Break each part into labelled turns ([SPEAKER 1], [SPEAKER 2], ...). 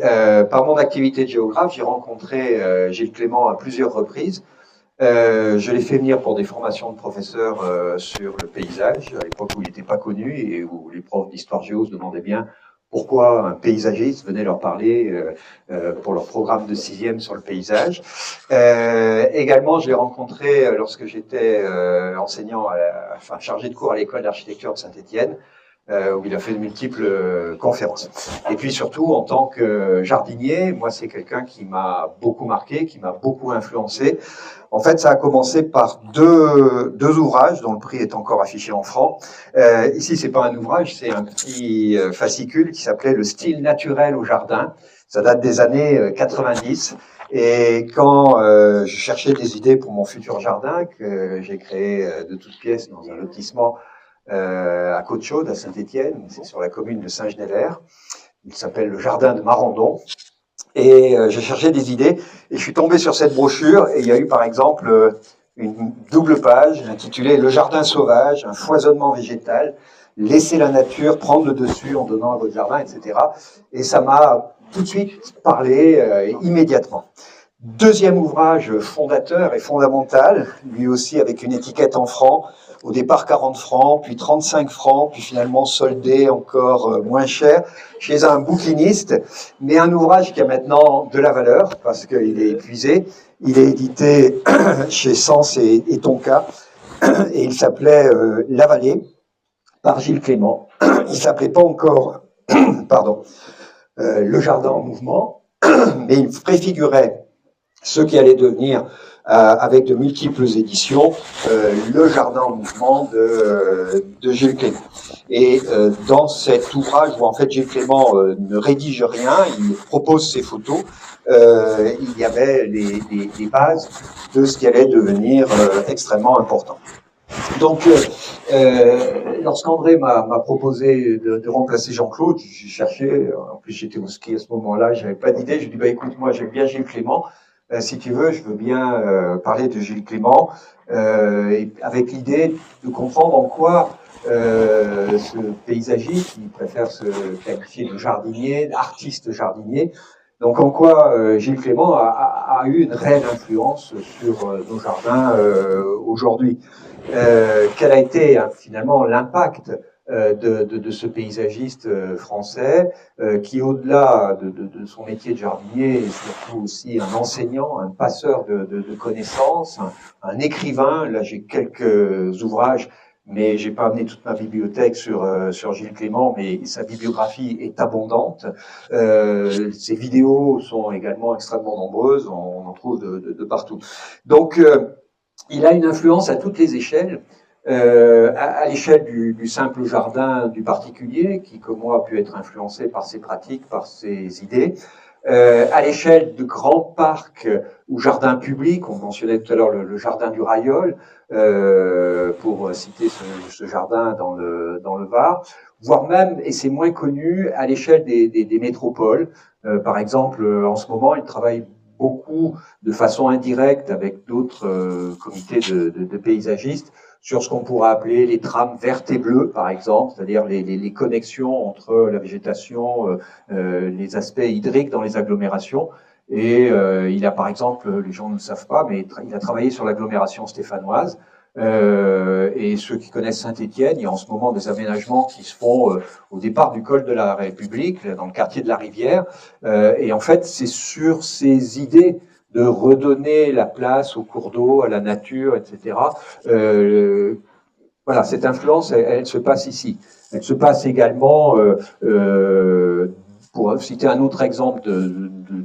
[SPEAKER 1] Par mon activité de géographe, j'ai rencontré Gilles Clément à plusieurs reprises. Je l'ai fait venir pour des formations de professeurs sur le paysage, à l'époque où il n'était pas connu et où les profs d'histoire géo se demandaient bien pourquoi un paysagiste venait leur parler pour leur programme de sixième sur le paysage. Également, je l'ai rencontré lorsque j'étais enseignant, enfin chargé de cours à l'école d'architecture de Saint-Étienne, où il a fait de multiples conférences. Et puis surtout, en tant que jardinier, moi, c'est quelqu'un qui m'a beaucoup marqué, qui m'a beaucoup influencé. En fait, ça a commencé par deux ouvrages dont le prix est encore affiché en francs. Ici, c'est pas un ouvrage, c'est un petit fascicule qui s'appelait Le style naturel au jardin. Ça date des années 90. Et quand je cherchais des idées pour mon futur jardin, que j'ai créé de toutes pièces dans un lotissement à Côte-Chaude, à Saint-Étienne, c'est sur la commune de Saint-Genévert. Il s'appelle le jardin de Marandon. Et j'ai cherché des idées et je suis tombé sur cette brochure et il y a eu par exemple une double page intitulée Le jardin sauvage, un foisonnement végétal, laissez la nature prendre le dessus en donnant à votre jardin, etc. Et ça m'a tout de suite parlé immédiatement. Deuxième ouvrage fondateur et fondamental, lui aussi avec une étiquette en francs, au départ 40 francs, puis 35 francs, puis finalement soldé encore moins cher, chez un bouquiniste, mais un ouvrage qui a maintenant de la valeur, parce qu'il est épuisé. Il est édité chez Sens et Tonka, et il s'appelait La Vallée, par Gilles Clément. Il s'appelait pas encore, pardon, Le Jardin en mouvement, mais il préfigurait ce qui allait devenir, avec de multiples éditions, Le Jardin en mouvement de Gilles Clément. Et dans cet ouvrage où en fait Gilles Clément ne rédige rien, il propose ses photos, il y avait les bases de ce qui allait devenir extrêmement important. Donc, lorsqu'André m'a proposé de remplacer Jean-Claude, j'ai cherché, en plus j'étais au ski à ce moment-là, j'avais pas d'idée, je lui ai dit, bah écoute, moi j'aime bien Gilles Clément, si tu veux, je veux bien parler de Gilles Clément, et avec l'idée de comprendre en quoi ce paysagiste, qui préfère se qualifier de jardinier, d'artiste jardinier, donc en quoi Gilles Clément a eu une réelle influence sur nos jardins aujourd'hui. Quel a été finalement l'impact de ce paysagiste français qui, au-delà de son métier de jardinier, est surtout aussi un enseignant, un passeur de connaissances, un écrivain. Là, j'ai quelques ouvrages, mais j'ai pas amené toute ma bibliothèque sur Gilles Clément, mais sa bibliographie est abondante. Ses vidéos sont également extrêmement nombreuses, on en trouve de partout. Donc, il a une influence à toutes les échelles, à l'échelle du simple jardin du particulier, qui, comme moi, a pu être influencé par ses pratiques, par ses idées, à l'échelle de grands parcs ou jardins publics, on mentionnait tout à l'heure le jardin du Railleul, pour citer ce jardin dans le Var, voire même, et c'est moins connu, à l'échelle des métropoles. Par exemple, en ce moment, il travaille beaucoup de façon indirecte avec d'autres comités de paysagistes sur ce qu'on pourrait appeler les trames vertes et bleues, par exemple, c'est-à-dire les connexions entre la végétation, les aspects hydriques dans les agglomérations. Et il a, par exemple, les gens ne le savent pas, mais il a travaillé sur l'agglomération stéphanoise. Et ceux qui connaissent Saint-Étienne, il y a en ce moment des aménagements qui se font au départ du col de la République, dans le quartier de la Rivière. Et en fait, c'est sur ces idées de redonner la place au cours d'eau, à la nature, etc. Voilà, cette influence, elle se passe ici. Elle se passe également, pour citer un autre exemple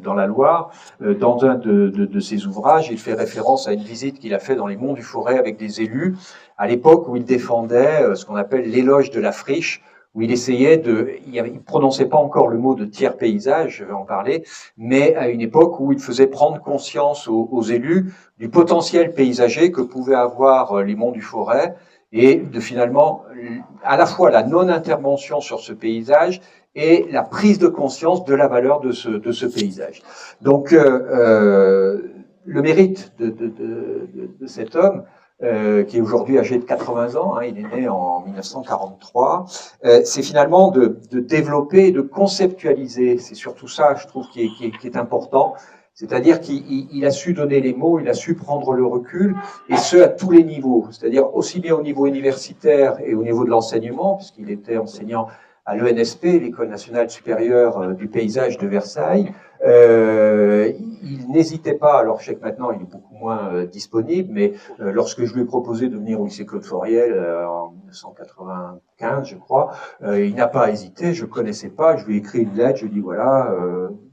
[SPEAKER 1] dans la Loire, dans un de ses ouvrages, il fait référence à une visite qu'il a fait dans les Monts du Forêt avec des élus, à l'époque où il défendait ce qu'on appelle l'éloge de la friche, où il essayait il prononçait pas encore le mot de tiers paysage, je vais en parler, mais à une époque où il faisait prendre conscience aux élus du potentiel paysager que pouvaient avoir les Monts du Forêt, et de finalement, à la fois la non-intervention sur ce paysage et la prise de conscience de la valeur de ce paysage. Donc, le mérite de cet homme, qui est aujourd'hui âgé de 80 ans, hein, il est né en 1943, c'est finalement de développer, de conceptualiser, c'est surtout ça, je trouve, qui est important, c'est-à-dire qu'il a su donner les mots, il a su prendre le recul, et ce, à tous les niveaux, c'est-à-dire aussi bien au niveau universitaire et au niveau de l'enseignement, puisqu'il était enseignant à l'ENSP, l'École nationale supérieure du paysage de Versailles. Il n'hésitait pas, alors je sais que maintenant il est beaucoup moins disponible, mais lorsque je lui ai proposé de venir au lycée Claude Fauriel en 1995, je crois, il n'a pas hésité, je connaissais pas, je lui ai écrit une lettre, je lui ai dit voilà,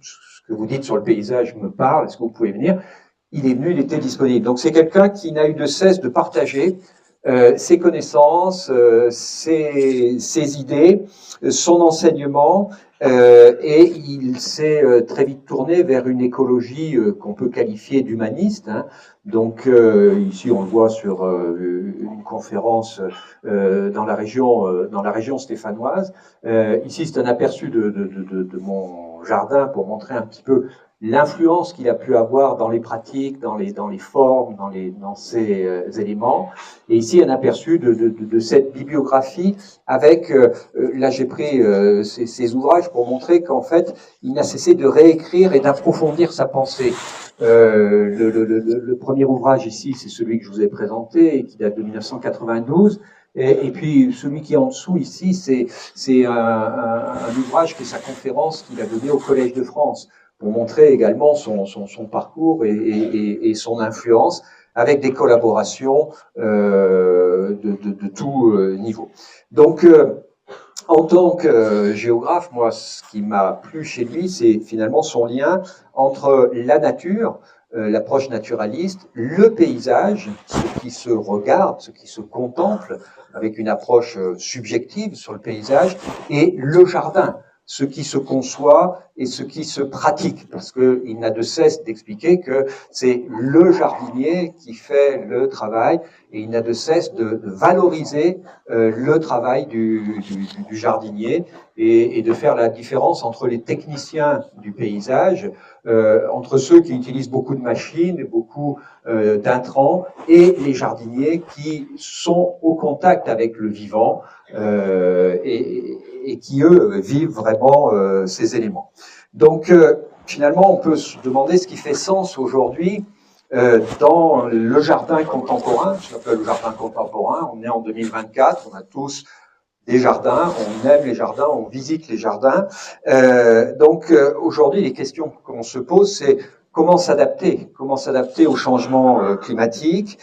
[SPEAKER 1] ce que vous dites sur le paysage me parle, est-ce que vous pouvez venir? Il est venu, il était disponible. Donc c'est quelqu'un qui n'a eu de cesse de partager ses connaissances, ses idées, son enseignement, et il s'est très vite tourné vers une écologie qu'on peut qualifier d'humaniste. Hein. Donc ici on le voit sur une conférence dans la région stéphanoise. Ici c'est un aperçu de mon jardin pour montrer un petit peu l'influence qu'il a pu avoir dans les pratiques, dans les formes, dans ces éléments. Et ici, un aperçu de cette bibliographie avec, là j'ai pris ces ouvrages pour montrer qu'en fait, il n'a cessé de réécrire et d'approfondir sa pensée. Le premier ouvrage ici, c'est celui que je vous ai présenté et qui date de 1992. Et puis celui qui est en dessous ici, c'est un ouvrage qui est sa conférence qu'il a donnée au Collège de France, pour montrer également son parcours et son influence, avec des collaborations de tout niveau. Donc, en tant que géographe, moi, ce qui m'a plu chez lui, c'est finalement son lien entre la nature, l'approche naturaliste, le paysage, ce qui se regarde, ce qui se contemple, avec une approche subjective sur le paysage, et le jardin, ce qui se conçoit et ce qui se pratique, parce qu'il n'a de cesse d'expliquer que c'est le jardinier qui fait le travail, et il n'a de cesse de valoriser le travail du jardinier et de faire la différence entre les techniciens du paysage, entre ceux qui utilisent beaucoup de machines, beaucoup d'intrants, et les jardiniers qui sont au contact avec le vivant et qui, eux, vivent vraiment ces éléments. Donc, finalement, on peut se demander ce qui fait sens aujourd'hui dans le jardin contemporain. Je l'appelle le jardin contemporain. On est en 2024, on a tous des jardins, on aime les jardins, on visite les jardins. Donc, aujourd'hui, les questions qu'on se pose, c'est comment s'adapter au changement climatique,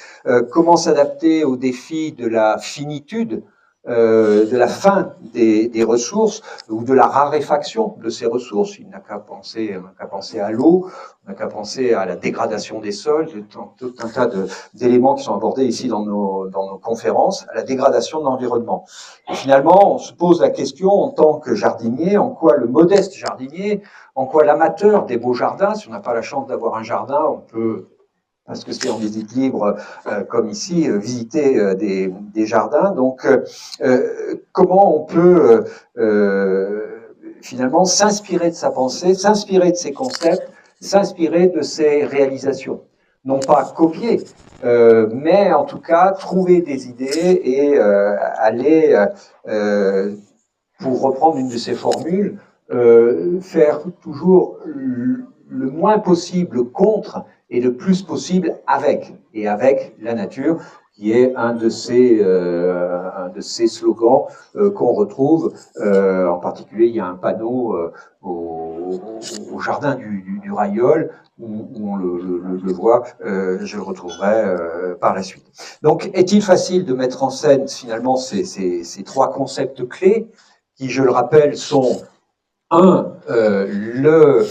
[SPEAKER 1] comment s'adapter aux défis de la finitude, de la fin des ressources ou de la raréfaction de ces ressources. Il n'a qu'à penser à l'eau, on n'a qu'à penser à la dégradation des sols, tout un tas d'éléments qui sont abordés ici dans nos conférences, à la dégradation de l'environnement. Et finalement, on se pose la question en tant que jardinier, en quoi le modeste jardinier, en quoi l'amateur des beaux jardins, si on n'a pas la chance d'avoir un jardin, on peut, parce que c'est en visite libre, comme ici, visiter des jardins. Donc, comment on peut finalement s'inspirer de sa pensée, s'inspirer de ses concepts, s'inspirer de ses réalisations. Non pas copier, mais en tout cas trouver des idées et aller, pour reprendre une de ses formules, faire toujours le moins possible contre et le plus possible avec, et avec la nature, qui est un de ces slogans qu'on retrouve. En particulier, il y a un panneau au jardin du Railleul où on le voit, je le retrouverai par la suite. Donc, est-il facile de mettre en scène finalement ces trois concepts clés qui, je le rappelle, sont le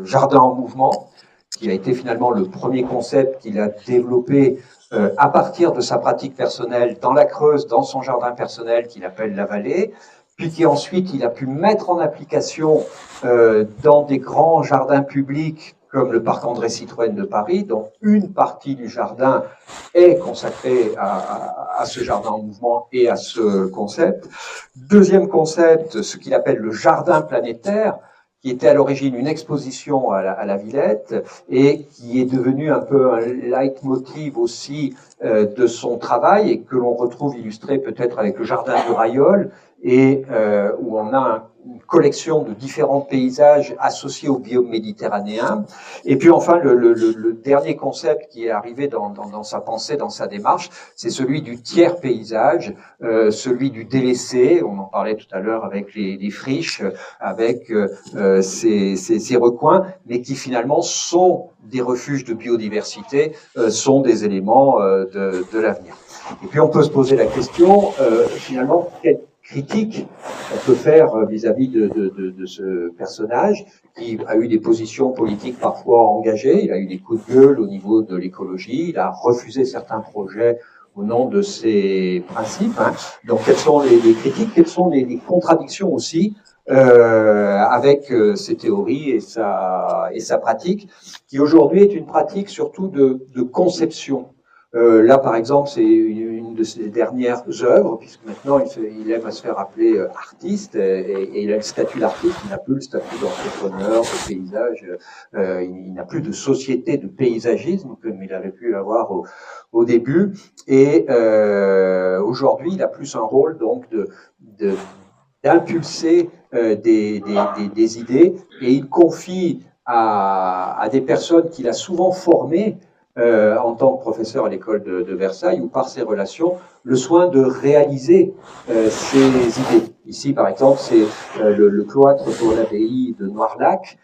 [SPEAKER 1] jardin en mouvement, qui a été finalement le premier concept qu'il a développé à partir de sa pratique personnelle dans la Creuse, dans son jardin personnel qu'il appelle la vallée, puis qu'ensuite il a pu mettre en application dans des grands jardins publics comme le parc André Citroën de Paris, dont une partie du jardin est consacrée à ce jardin en mouvement et à ce concept. Deuxième concept, ce qu'il appelle le jardin planétaire, qui était à l'origine une exposition à la Villette et qui est devenu un peu un leitmotiv aussi de son travail et que l'on retrouve illustré peut-être avec le jardin du Rayol et où on a une collection de différents paysages associés au biome méditerranéen. Et puis enfin, le dernier concept qui est arrivé dans sa pensée, dans sa démarche, c'est celui du tiers paysage, celui du délaissé. On en parlait tout à l'heure avec les friches, avec ces recoins, mais qui finalement sont des refuges de biodiversité, sont des éléments de l'avenir. Et puis on peut se poser la question, finalement, quelle critique on peut faire vis-à-vis de ce personnage qui a eu des positions politiques parfois engagées, il a eu des coups de gueule au niveau de l'écologie, il a refusé certains projets au nom de ses principes. Hein. Donc quelles sont les critiques, quelles sont les contradictions aussi avec ses théories et sa pratique, qui aujourd'hui est une pratique surtout de conception. Là, par exemple, c'est une de ses dernières œuvres, puisque maintenant il aime à se faire appeler artiste, et il a le statut d'artiste, il n'a plus le statut d'entrepreneur, de paysage, il n'a plus de société de paysagisme, comme il avait pu avoir au début, et aujourd'hui, il a plus un rôle donc d'impulser des idées, et il confie à des personnes qu'il a souvent formées en tant que professeur à l'école de Versailles ou par ses relations, le soin de réaliser ces idées. Ici, par exemple, c'est le cloître pour l'abbaye de Noirlac.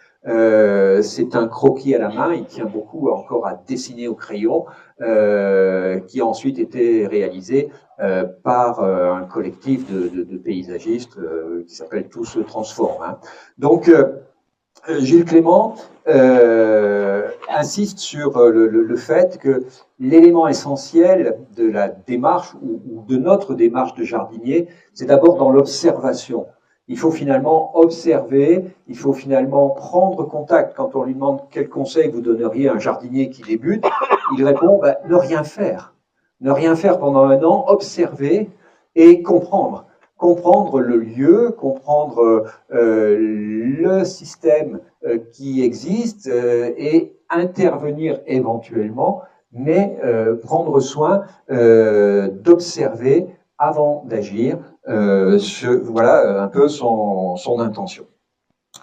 [SPEAKER 1] C'est un croquis à la main, il tient beaucoup encore à dessiner au crayon, qui a ensuite été réalisé par un collectif de paysagistes qui s'appelle Tout se transforme. Hein. Donc, Gilles Clément insiste sur le fait que l'élément essentiel de la démarche ou de notre démarche de jardinier, c'est d'abord dans l'observation. Il faut finalement observer, il faut finalement prendre contact. Quand on lui demande quel conseil vous donneriez à un jardinier qui débute, il répond ne rien faire. Ne rien faire pendant un an, observer et comprendre. Comprendre le lieu, comprendre le système qui existe et intervenir éventuellement, mais prendre soin d'observer avant d'agir. Voilà un peu son intention.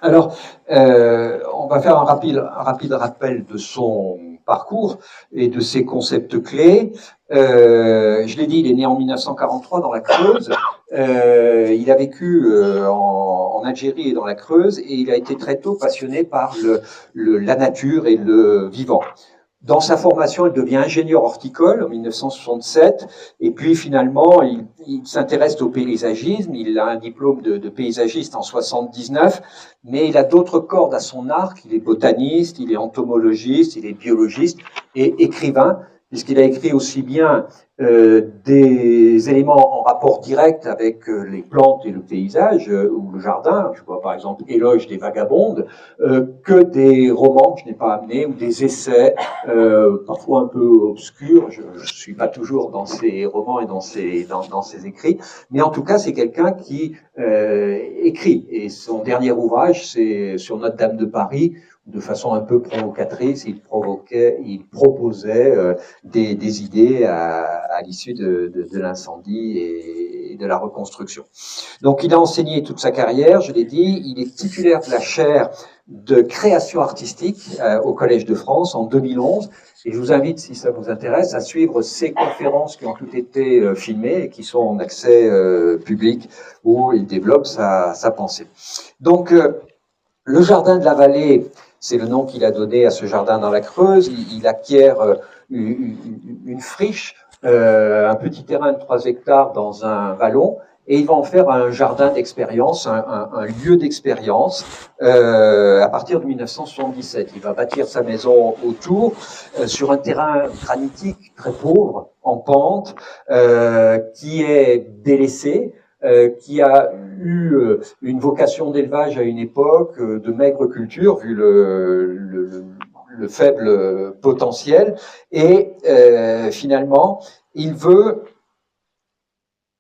[SPEAKER 1] Alors, on va faire un rapide rappel de son parcours et de ses concepts clés. Je l'ai dit, il est né en 1943 dans la Creuse. Il a vécu en Algérie et dans la Creuse, et il a été très tôt passionné par la nature et le vivant. Dans sa formation, il devient ingénieur horticole en 1967, et puis finalement, il s'intéresse au paysagisme. Il a un diplôme de paysagiste en 79, mais il a d'autres cordes à son arc. Il est botaniste, il est entomologiste, il est biologiste et écrivain, puisqu'il a écrit aussi bien des éléments en rapport direct avec les plantes et le paysage ou le jardin, je vois par exemple Éloge des vagabondes, que des romans que je n'ai pas amenés ou des essais parfois un peu obscurs. Je ne suis pas toujours dans ces romans et dans ces écrits, mais en tout cas c'est quelqu'un qui écrit, et son dernier ouvrage c'est sur Notre-Dame de Paris. De façon un peu provocatrice, il proposait des idées à l'issue de l'incendie et de la reconstruction. Donc il a enseigné toute sa carrière, je l'ai dit, il est titulaire de la chaire de création artistique au Collège de France en 2011, et je vous invite, si ça vous intéresse, à suivre ces conférences qui ont toutes été filmées et qui sont en accès public, où il développe sa pensée. Donc le jardin de la Vallée, c'est le nom qu'il a donné à ce jardin dans la Creuse. Il acquiert une friche, un petit terrain de 3 hectares dans un vallon, et il va en faire un jardin d'expérience, un lieu d'expérience à partir de 1977. Il va bâtir sa maison autour, sur un terrain granitique très pauvre, en pente, qui est délaissé, qui a eu une vocation d'élevage à une époque, de maigre culture, vu le faible potentiel, et finalement, il veut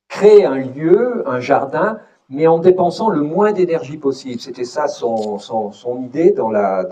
[SPEAKER 1] créer un lieu, un jardin, mais en dépensant le moins d'énergie possible. C'était ça son idée dans la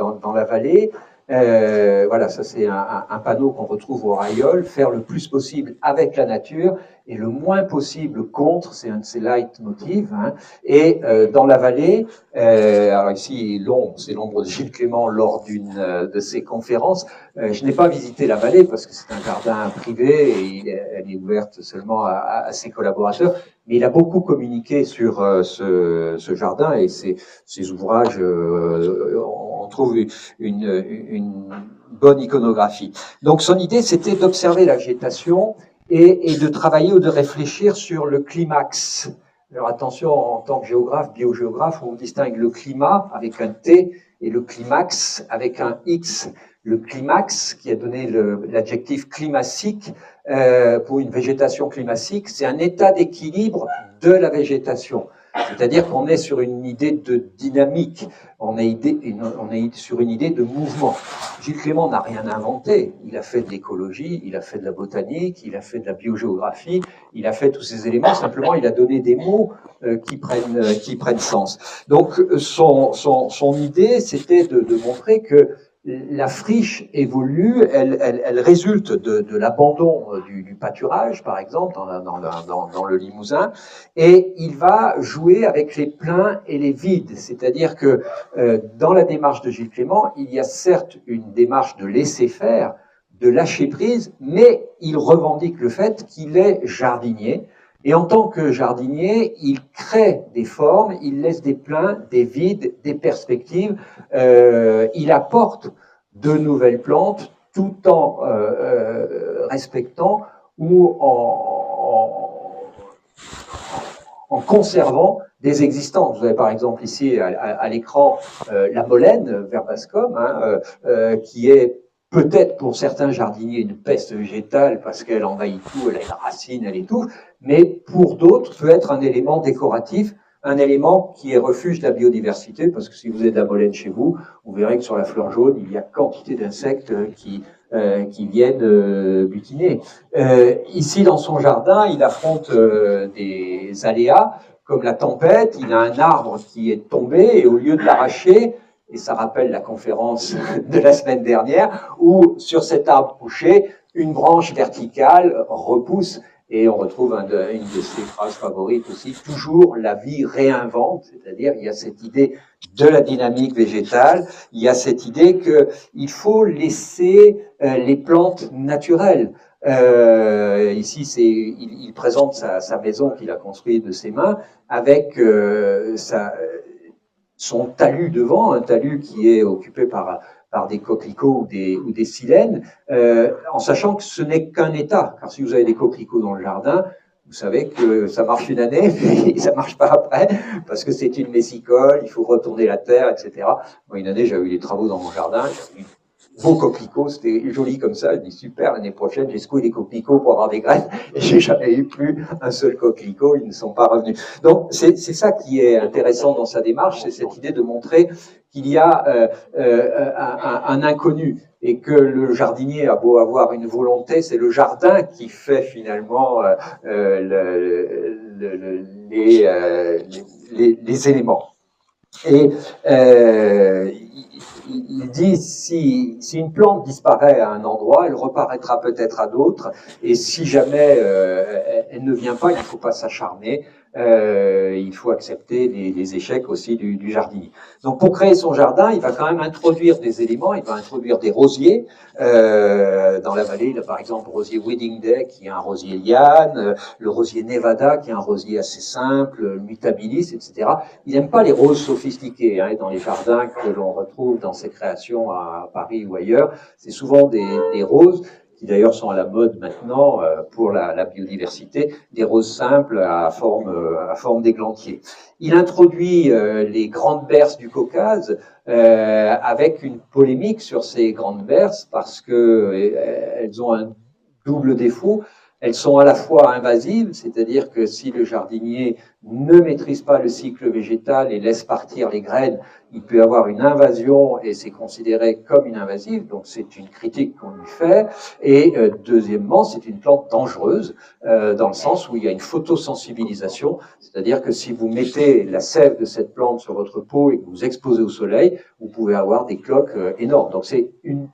[SPEAKER 1] vallée. Voilà, ça c'est un panneau qu'on retrouve au Rayol, faire le plus possible avec la nature et le moins possible contre, c'est un de ses leitmotivs. Hein. Et dans la vallée, alors ici l'ombre, c'est l'ombre de Gilles Clément lors d'une de ses conférences. Je n'ai pas visité la vallée parce que c'est un jardin privé et elle est ouverte seulement à ses collaborateurs. Mais il a beaucoup communiqué sur ce jardin et ses ouvrages. On trouve une bonne iconographie. Donc son idée, c'était d'observer la végétation et de travailler ou de réfléchir sur le climax. Alors attention, en tant que géographe, biogéographe, on distingue le climat avec un T et le climax avec un X. Le climax, qui a donné l'adjectif climatique, pour une végétation climatique, c'est un état d'équilibre de la végétation. C'est-à-dire qu'on est sur une idée de dynamique, on est sur une idée de mouvement. Gilles Clément n'a rien inventé, il a fait de l'écologie, il a fait de la botanique, il a fait de la biogéographie, il a fait tous ces éléments, simplement il a donné des mots qui prennent sens. Donc son idée, c'était de montrer que la friche évolue, elle résulte de l'abandon du pâturage, par exemple, dans le Limousin, et il va jouer avec les pleins et les vides. C'est-à-dire que dans la démarche de Gilles Clément, il y a certes une démarche de laisser faire, de lâcher prise, mais il revendique le fait qu'il est jardinier. Et en tant que jardinier, il crée des formes, il laisse des pleins, des vides, des perspectives. Il apporte de nouvelles plantes tout en respectant ou en conservant des existences. Vous avez par exemple ici à l'écran la molène, verbascum, hein, qui est peut-être pour certains jardiniers une peste végétale parce qu'elle envahit tout, elle a une racine, elle étouffe, mais pour d'autres peut être un élément décoratif, un élément qui est refuge de la biodiversité, parce que si vous avez de la molène chez vous, vous verrez que sur la fleur jaune, il y a quantité d'insectes qui viennent butiner. Ici, dans son jardin, il affronte des aléas, comme la tempête. Il a un arbre qui est tombé, et au lieu de l'arracher, et ça rappelle la conférence de la semaine dernière, où sur cet arbre couché, une branche verticale repousse, et on retrouve une de ses phrases favorites aussi, toujours la vie réinvente, c'est-à-dire il y a cette idée de la dynamique végétale, il y a cette idée qu'il faut laisser les plantes naturelles. Ici, il présente sa maison qu'il a construite de ses mains avec son talus devant, un talus qui est occupé par des coquelicots ou des silènes, en sachant que ce n'est qu'un état. Car si vous avez des coquelicots dans le jardin, vous savez que ça marche une année, mais ça marche pas après, parce que c'est une messicole, il faut retourner la terre, etc. Moi, une année, j'avais eu des travaux dans mon jardin, j'avais eu beaux coquelicots, c'était joli comme ça, je dis super, l'année prochaine, j'ai secoué des coquelicots pour avoir des graines, et j'ai jamais eu plus un seul coquelicot, ils ne sont pas revenus. Donc, c'est ça qui est intéressant dans sa démarche, c'est cette idée de montrer qu'il y a un inconnu, et que le jardinier a beau avoir une volonté, c'est le jardin qui fait finalement les éléments. Et il dit, si une plante disparaît à un endroit, elle reparaîtra peut-être à d'autres, et si jamais elle ne vient pas, il ne faut pas s'acharner, il faut accepter les échecs aussi du jardinier. Donc pour créer son jardin, il va quand même introduire des éléments, il va introduire des rosiers. Dans la vallée, il a par exemple le rosier Wedding Day, qui est un rosier liane, le rosier Nevada, qui est un rosier assez simple, le Mutabilis, etc. Il n'aime pas les roses sophistiquées, hein, dans les jardins que l'on retrouve dans ses créations à Paris ou ailleurs. C'est souvent des roses qui d'ailleurs sont à la mode maintenant pour la biodiversité, des roses simples à forme d'églantier. Il introduit les grandes berces du Caucase avec une polémique sur ces grandes berces parce que elles ont un double défaut. elles sont à la fois invasives, c'est-à-dire que si le jardinier ne maîtrise pas le cycle végétal et laisse partir les graines, il peut avoir une invasion et c'est considéré comme une invasive, donc c'est une critique qu'on lui fait. Et deuxièmement, c'est une plante dangereuse dans le sens où il y a une photosensibilisation, c'est-à-dire que si vous mettez la sève de cette plante sur votre peau et que vous exposez au soleil, vous pouvez avoir des cloques énormes. Donc c'est une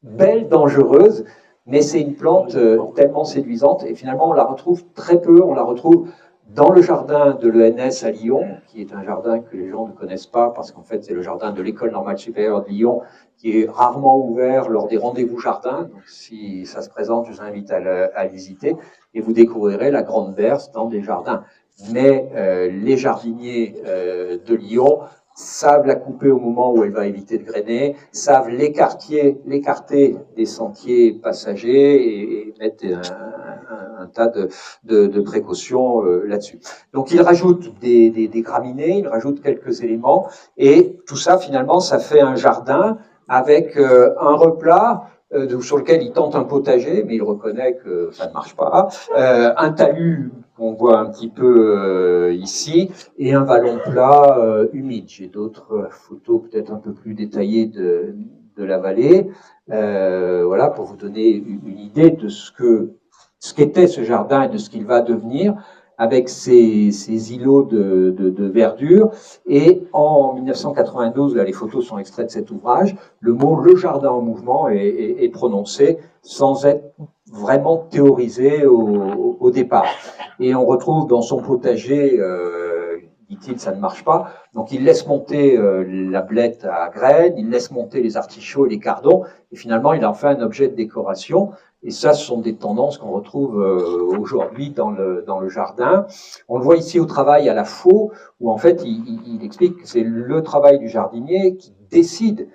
[SPEAKER 1] belle dangereuse, mais c'est une plante tellement séduisante et finalement on la retrouve très peu, on la retrouve dans le jardin de l'ENS à Lyon, qui est un jardin que les gens ne connaissent pas parce qu'en fait c'est le jardin de l'École normale supérieure de Lyon qui est rarement ouvert lors des rendez-vous jardins. Donc si ça se présente, je vous invite à visiter et vous découvrirez la grande berce dans des jardins. Mais les jardiniers de Lyon savent la couper au moment où elle va éviter de grainer, savent l'écarter des sentiers passagers et mettre un tas de précautions là-dessus. Donc il rajoute des graminées, il rajoute quelques éléments, et tout ça finalement ça fait un jardin avec un replat sur lequel il tente un potager, mais il reconnaît que ça ne marche pas, un talus qu'on voit un petit peu ici, et un vallon plat humide. J'ai d'autres photos peut-être un peu plus détaillées de la vallée, voilà, pour vous donner une idée de ce qu'était ce jardin et de ce qu'il va devenir, avec ces îlots de verdure. Et en 1992, là les photos sont extraites de cet ouvrage, le mot « le jardin en mouvement » est prononcé sans être vraiment théorisé au départ. Et on retrouve dans son potager, dit-il, ça ne marche pas, donc il laisse monter la blette à graines, il laisse monter les artichauts et les cardons, et finalement il en fait un objet de décoration. Et ça, ce sont des tendances qu'on retrouve aujourd'hui dans le jardin. On le voit ici au travail à la faux, où en fait il explique que c'est le travail du jardinier qui décide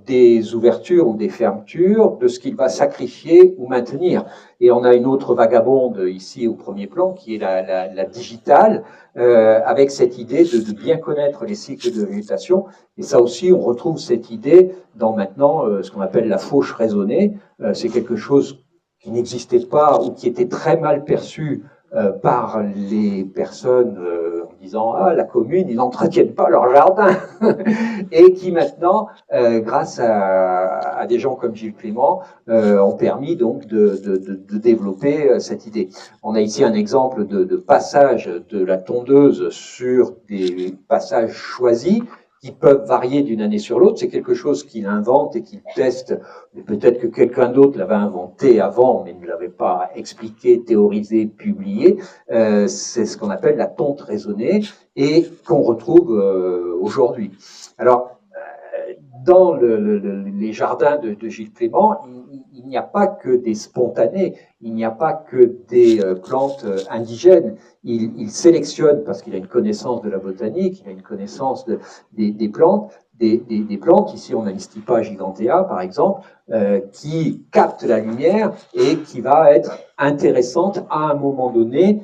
[SPEAKER 1] des ouvertures ou des fermetures, de ce qu'il va sacrifier ou maintenir. Et on a une autre vagabonde ici au premier plan, qui est la digitale, avec cette idée de bien connaître les cycles de végétation. Et ça aussi, on retrouve cette idée dans maintenant ce qu'on appelle la fauche raisonnée. C'est quelque chose qui n'existait pas ou qui était très mal perçu par les personnes en disant « Ah, la commune, ils n'entretiennent pas leur jardin !» et qui maintenant, grâce à des gens comme Gilles Clément, ont permis donc de développer cette idée. On a ici un exemple de passage de la tondeuse sur des passages choisis qui peuvent varier d'une année sur l'autre. C'est quelque chose qu'il invente et qu'il teste. Peut-être que quelqu'un d'autre l'avait inventé avant, mais ne l'avait pas expliqué, théorisé, publié. C'est ce qu'on appelle la tonte raisonnée et qu'on retrouve aujourd'hui. Alors, dans les jardins de Gilles Clément, il n'y a pas que des spontanés, il n'y a pas que des plantes indigènes. Il sélectionne, parce qu'il a une connaissance de la botanique, il a une connaissance des plantes, des plantes. Ici, on a une Stipa gigantea, par exemple, qui capte la lumière et qui va être intéressante à un moment donné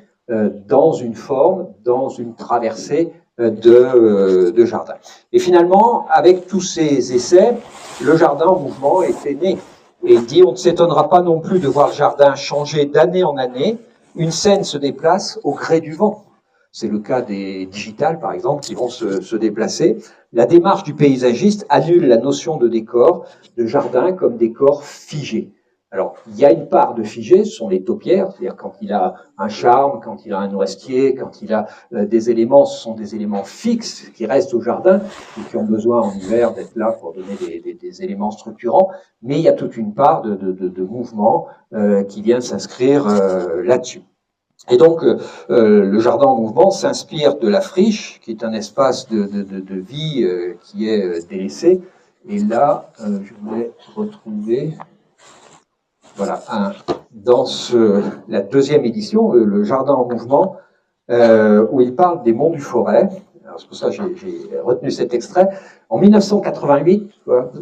[SPEAKER 1] dans une forme, dans une traversée de jardin. Et finalement, avec tous ces essais, le jardin en mouvement était né. Et il dit, on ne s'étonnera pas non plus de voir le jardin changer d'année en année. Une scène se déplace au gré du vent. C'est le cas des digitales, par exemple, qui vont se déplacer. La démarche du paysagiste annule la notion de décor, de jardin comme décor figé. Alors, il y a une part de figé, ce sont les taupières, c'est-à-dire quand il a un charme, quand il a un noisetier, quand il a des éléments, ce sont des éléments fixes qui restent au jardin et qui ont besoin en hiver d'être là pour donner des éléments structurants. Mais il y a toute une part de mouvement qui vient s'inscrire là-dessus. Et donc, le jardin en mouvement s'inspire de la friche, qui est un espace de vie qui est délaissé. Et là, je voulais retrouver... Voilà, dans la deuxième édition, le jardin en mouvement, où il parle des monts du Forêt. C'est pour ça que j'ai retenu cet extrait. En 1988,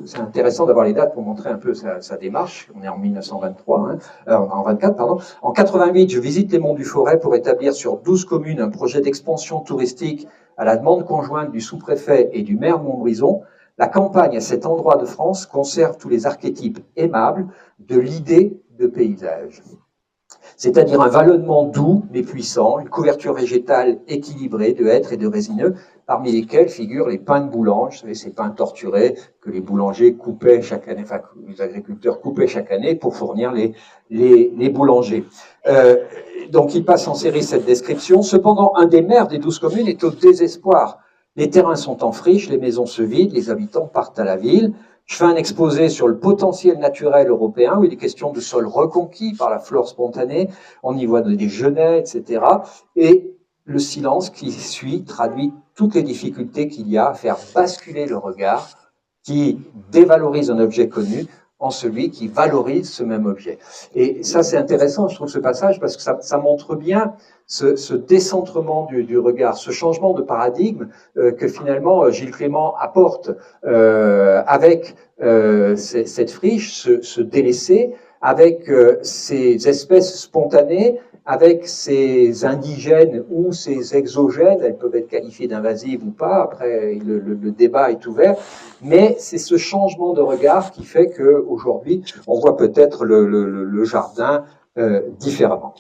[SPEAKER 1] c'est intéressant d'avoir les dates pour montrer un peu sa démarche. On est en 1923, en 24, pardon. En 88, je visite les monts du Forêt pour établir sur 12 communes un projet d'expansion touristique à la demande conjointe du sous-préfet et du maire Montbrison. La campagne à cet endroit de France conserve tous les archétypes aimables de l'idée de paysage. c'est-à-dire un vallonnement doux mais puissant, une couverture végétale équilibrée de hêtres et de résineux, parmi lesquels figurent les pins de boulange, vous savez, ces pins torturés que les boulangers coupaient chaque année, enfin, les agriculteurs coupaient chaque année pour fournir les boulangers. Donc, il passe en série cette description. Cependant, un des maires des 12 communes est au désespoir. Les terrains sont en friche, les maisons se vident, les habitants partent à la ville. Je fais un exposé sur le potentiel naturel européen, où il est question de sols reconquis par la flore spontanée. On y voit des genêts, etc. Et le silence qui suit traduit toutes les difficultés qu'il y a à faire basculer le regard qui dévalorise un objet connu en celui qui valorise ce même objet. Et ça, c'est intéressant, je trouve, ce passage, parce que ça montre bien ce décentrement du regard, ce changement de paradigme que finalement Gilles Clément apporte avec cette friche, ce délaissé, avec ces espèces spontanées, avec ces indigènes ou ces exogènes, elles peuvent être qualifiées d'invasives ou pas, après le débat est ouvert, mais c'est ce changement de regard qui fait qu'aujourd'hui, on voit peut-être le jardin différemment.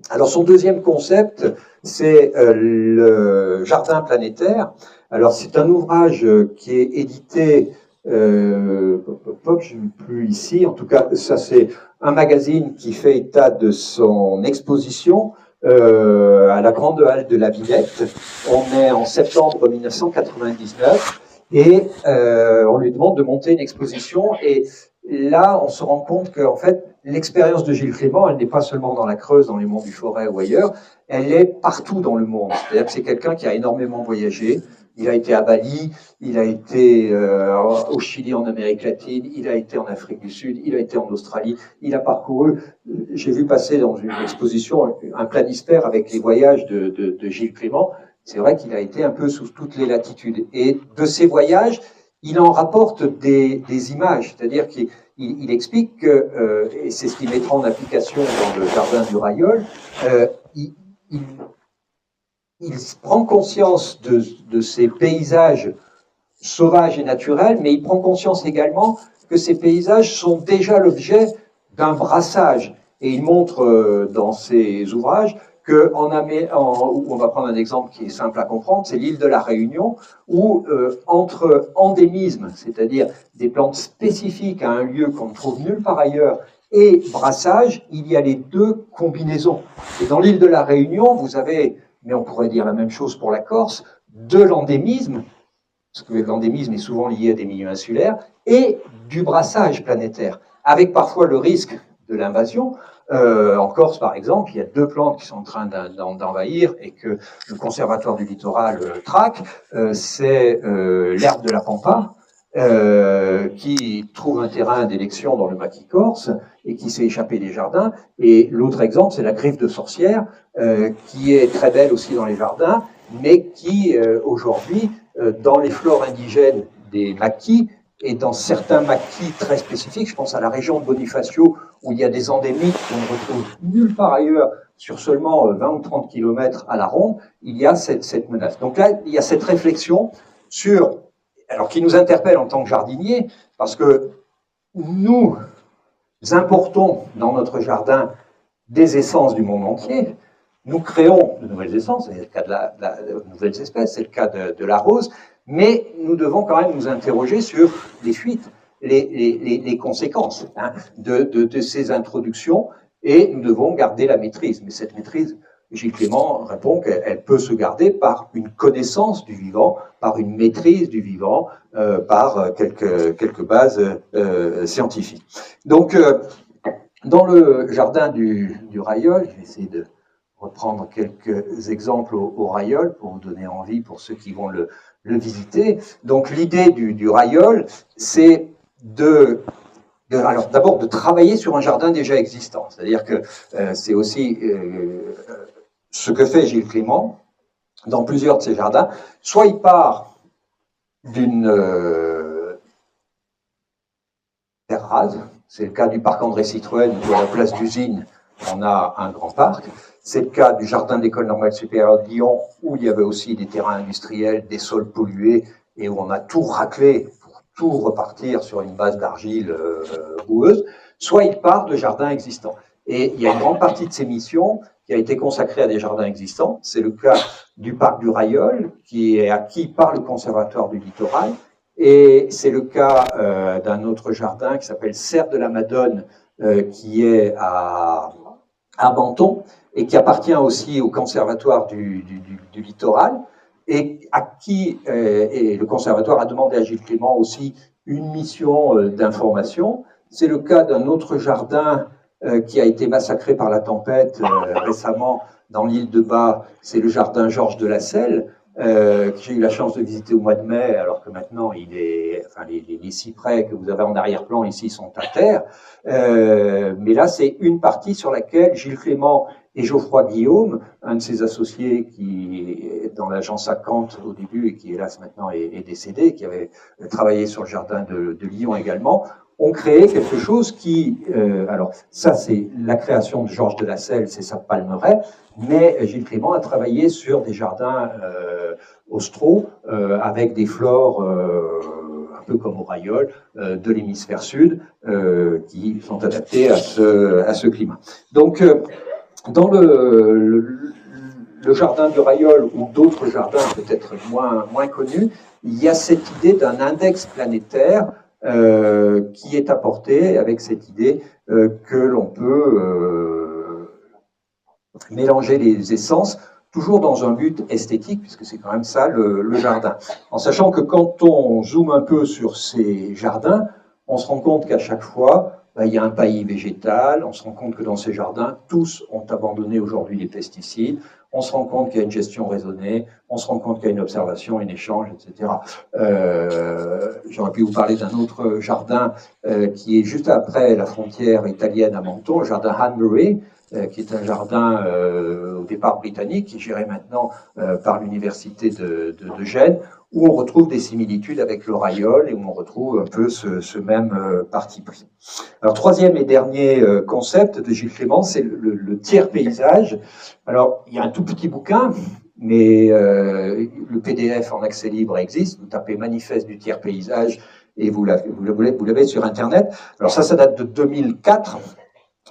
[SPEAKER 1] Alors son deuxième concept, c'est le jardin planétaire. Alors c'est un ouvrage qui est édité, je ne sais plus ici, en tout cas ça c'est un magazine qui fait état de son exposition à la Grande Halle de la Villette. On est en septembre 1999 et on lui demande de monter une exposition et là on se rend compte qu'en fait l'expérience de Gilles Clément, elle n'est pas seulement dans la Creuse, dans les monts du Forêt ou ailleurs, elle est partout dans le monde. C'est-à-dire que c'est quelqu'un qui a énormément voyagé. Il a été à Bali, il a été au Chili en Amérique latine, il a été en Afrique du Sud, il a été en Australie, il a parcouru, j'ai vu passer dans une exposition un planisphère avec les voyages de Gilles Clément. C'est vrai qu'il a été un peu sous toutes les latitudes. Et de ces voyages, il en rapporte des images, c'est-à-dire qu'il explique que, et c'est ce qu'il mettra en application dans le jardin du Railleul, il prend conscience de ces paysages sauvages et naturels, mais il prend conscience également que ces paysages sont déjà l'objet d'un brassage. Et il montre dans ses ouvrages que on va prendre un exemple qui est simple à comprendre, c'est l'île de la Réunion, où entre endémisme, c'est-à-dire des plantes spécifiques à un lieu qu'on ne trouve nulle part ailleurs, et brassage, il y a les deux combinaisons. Et dans l'île de la Réunion, vous avez, mais on pourrait dire la même chose pour la Corse, de l'endémisme, parce que l'endémisme est souvent lié à des milieux insulaires, et du brassage planétaire, avec parfois le risque de l'invasion. En Corse, par exemple, il y a deux plantes qui sont en train d'envahir et que le Conservatoire du littoral traque. C'est l'herbe de la pampa, qui trouve un terrain d'élection dans le maquis corse et qui s'est échappé des jardins. Et l'autre exemple, c'est la griffe de sorcière, qui est très belle aussi dans les jardins, mais qui, aujourd'hui, dans les flores indigènes des maquis, et dans certains maquis très spécifiques, je pense à la région de Bonifacio, où il y a des endémiques qu'on ne retrouve nulle part ailleurs, sur seulement 20 ou 30 kilomètres à la ronde, il y a cette menace. Donc là, il y a cette réflexion sur, alors qui nous interpelle en tant que jardiniers, parce que nous importons dans notre jardin des essences du monde entier, nous créons de nouvelles essences, c'est le cas de nouvelles espèces, c'est le cas de la rose, mais nous devons quand même nous interroger sur les fuites, les conséquences de ces introductions, et nous devons garder la maîtrise. Mais cette maîtrise, Gilles Clément répond qu'elle peut se garder par une connaissance du vivant, par une maîtrise du vivant, par quelques bases scientifiques. Donc, dans le jardin du Railleul, je vais essayer de reprendre quelques exemples au Railleul pour vous donner envie pour ceux qui vont le visiter. Donc l'idée du Railleul, c'est alors d'abord de travailler sur un jardin déjà existant. C'est-à-dire que c'est aussi ce que fait Gilles Clément dans plusieurs de ses jardins. Soit il part d'une terre rase, c'est le cas du parc André Citroën, où à la place d'usine, on a un grand parc. C'est le cas du jardin d'école normale supérieure de Lyon, où il y avait aussi des terrains industriels, des sols pollués, et où on a tout raclé pour tout repartir sur une base d'argile boueuse. Soit il part de jardins existants. Et il y a une grande partie de ces missions qui a été consacrée à des jardins existants. C'est le cas du parc du Railleul, qui est acquis par le Conservatoire du Littoral. Et c'est le cas d'un autre jardin qui s'appelle Serre de la Madone, qui est à Menton, et qui appartient aussi au Conservatoire du Littoral, et à qui et le Conservatoire a demandé à Gilles Clément aussi une mission d'information. C'est le cas d'un autre jardin qui a été massacré par la tempête récemment dans l'île de Bas, c'est le jardin Georges de la Selle, que j'ai eu la chance de visiter au mois de mai, alors que maintenant les cyprès que vous avez en arrière-plan ici sont à terre. Mais là, c'est une partie sur laquelle Gilles Clément et Geoffroy Guillaume, un de ses associés qui est dans l'agence Acanthe au début et qui hélas maintenant est décédé, qui avait travaillé sur le jardin de Lyon également, ont créé quelque chose qui, alors ça c'est la création de Georges de la Selle, c'est sa palmeraie, mais Gilles Clément a travaillé sur des jardins austraux avec des flores un peu comme au Railleul de l'hémisphère sud qui sont adaptés à ce climat. Donc dans le jardin du Railleul ou d'autres jardins peut-être moins connus, il y a cette idée d'un index planétaire qui est apporté avec cette idée que l'on peut mélanger les essences, toujours dans un but esthétique, puisque c'est quand même ça le jardin. En sachant que quand on zoome un peu sur ces jardins, on se rend compte qu'à chaque fois, il y a un paillis végétal, on se rend compte que dans ces jardins, tous ont abandonné aujourd'hui les pesticides, on se rend compte qu'il y a une gestion raisonnée, on se rend compte qu'il y a une observation, un échange, etc. J'aurais pu vous parler d'un autre jardin qui est juste après la frontière italienne à Menton, le jardin Hanbury, qui est un jardin au départ britannique, qui est géré maintenant par l'université de Gênes, où on retrouve des similitudes avec le Railleul et où on retrouve un peu ce même parti pris. Alors, troisième et dernier concept de Gilles Clément, c'est le tiers paysage. Alors, il y a un tout petit bouquin, mais le PDF en accès libre existe. Vous tapez manifeste du tiers paysage et vous l'avez sur Internet. Alors ça date de 2004.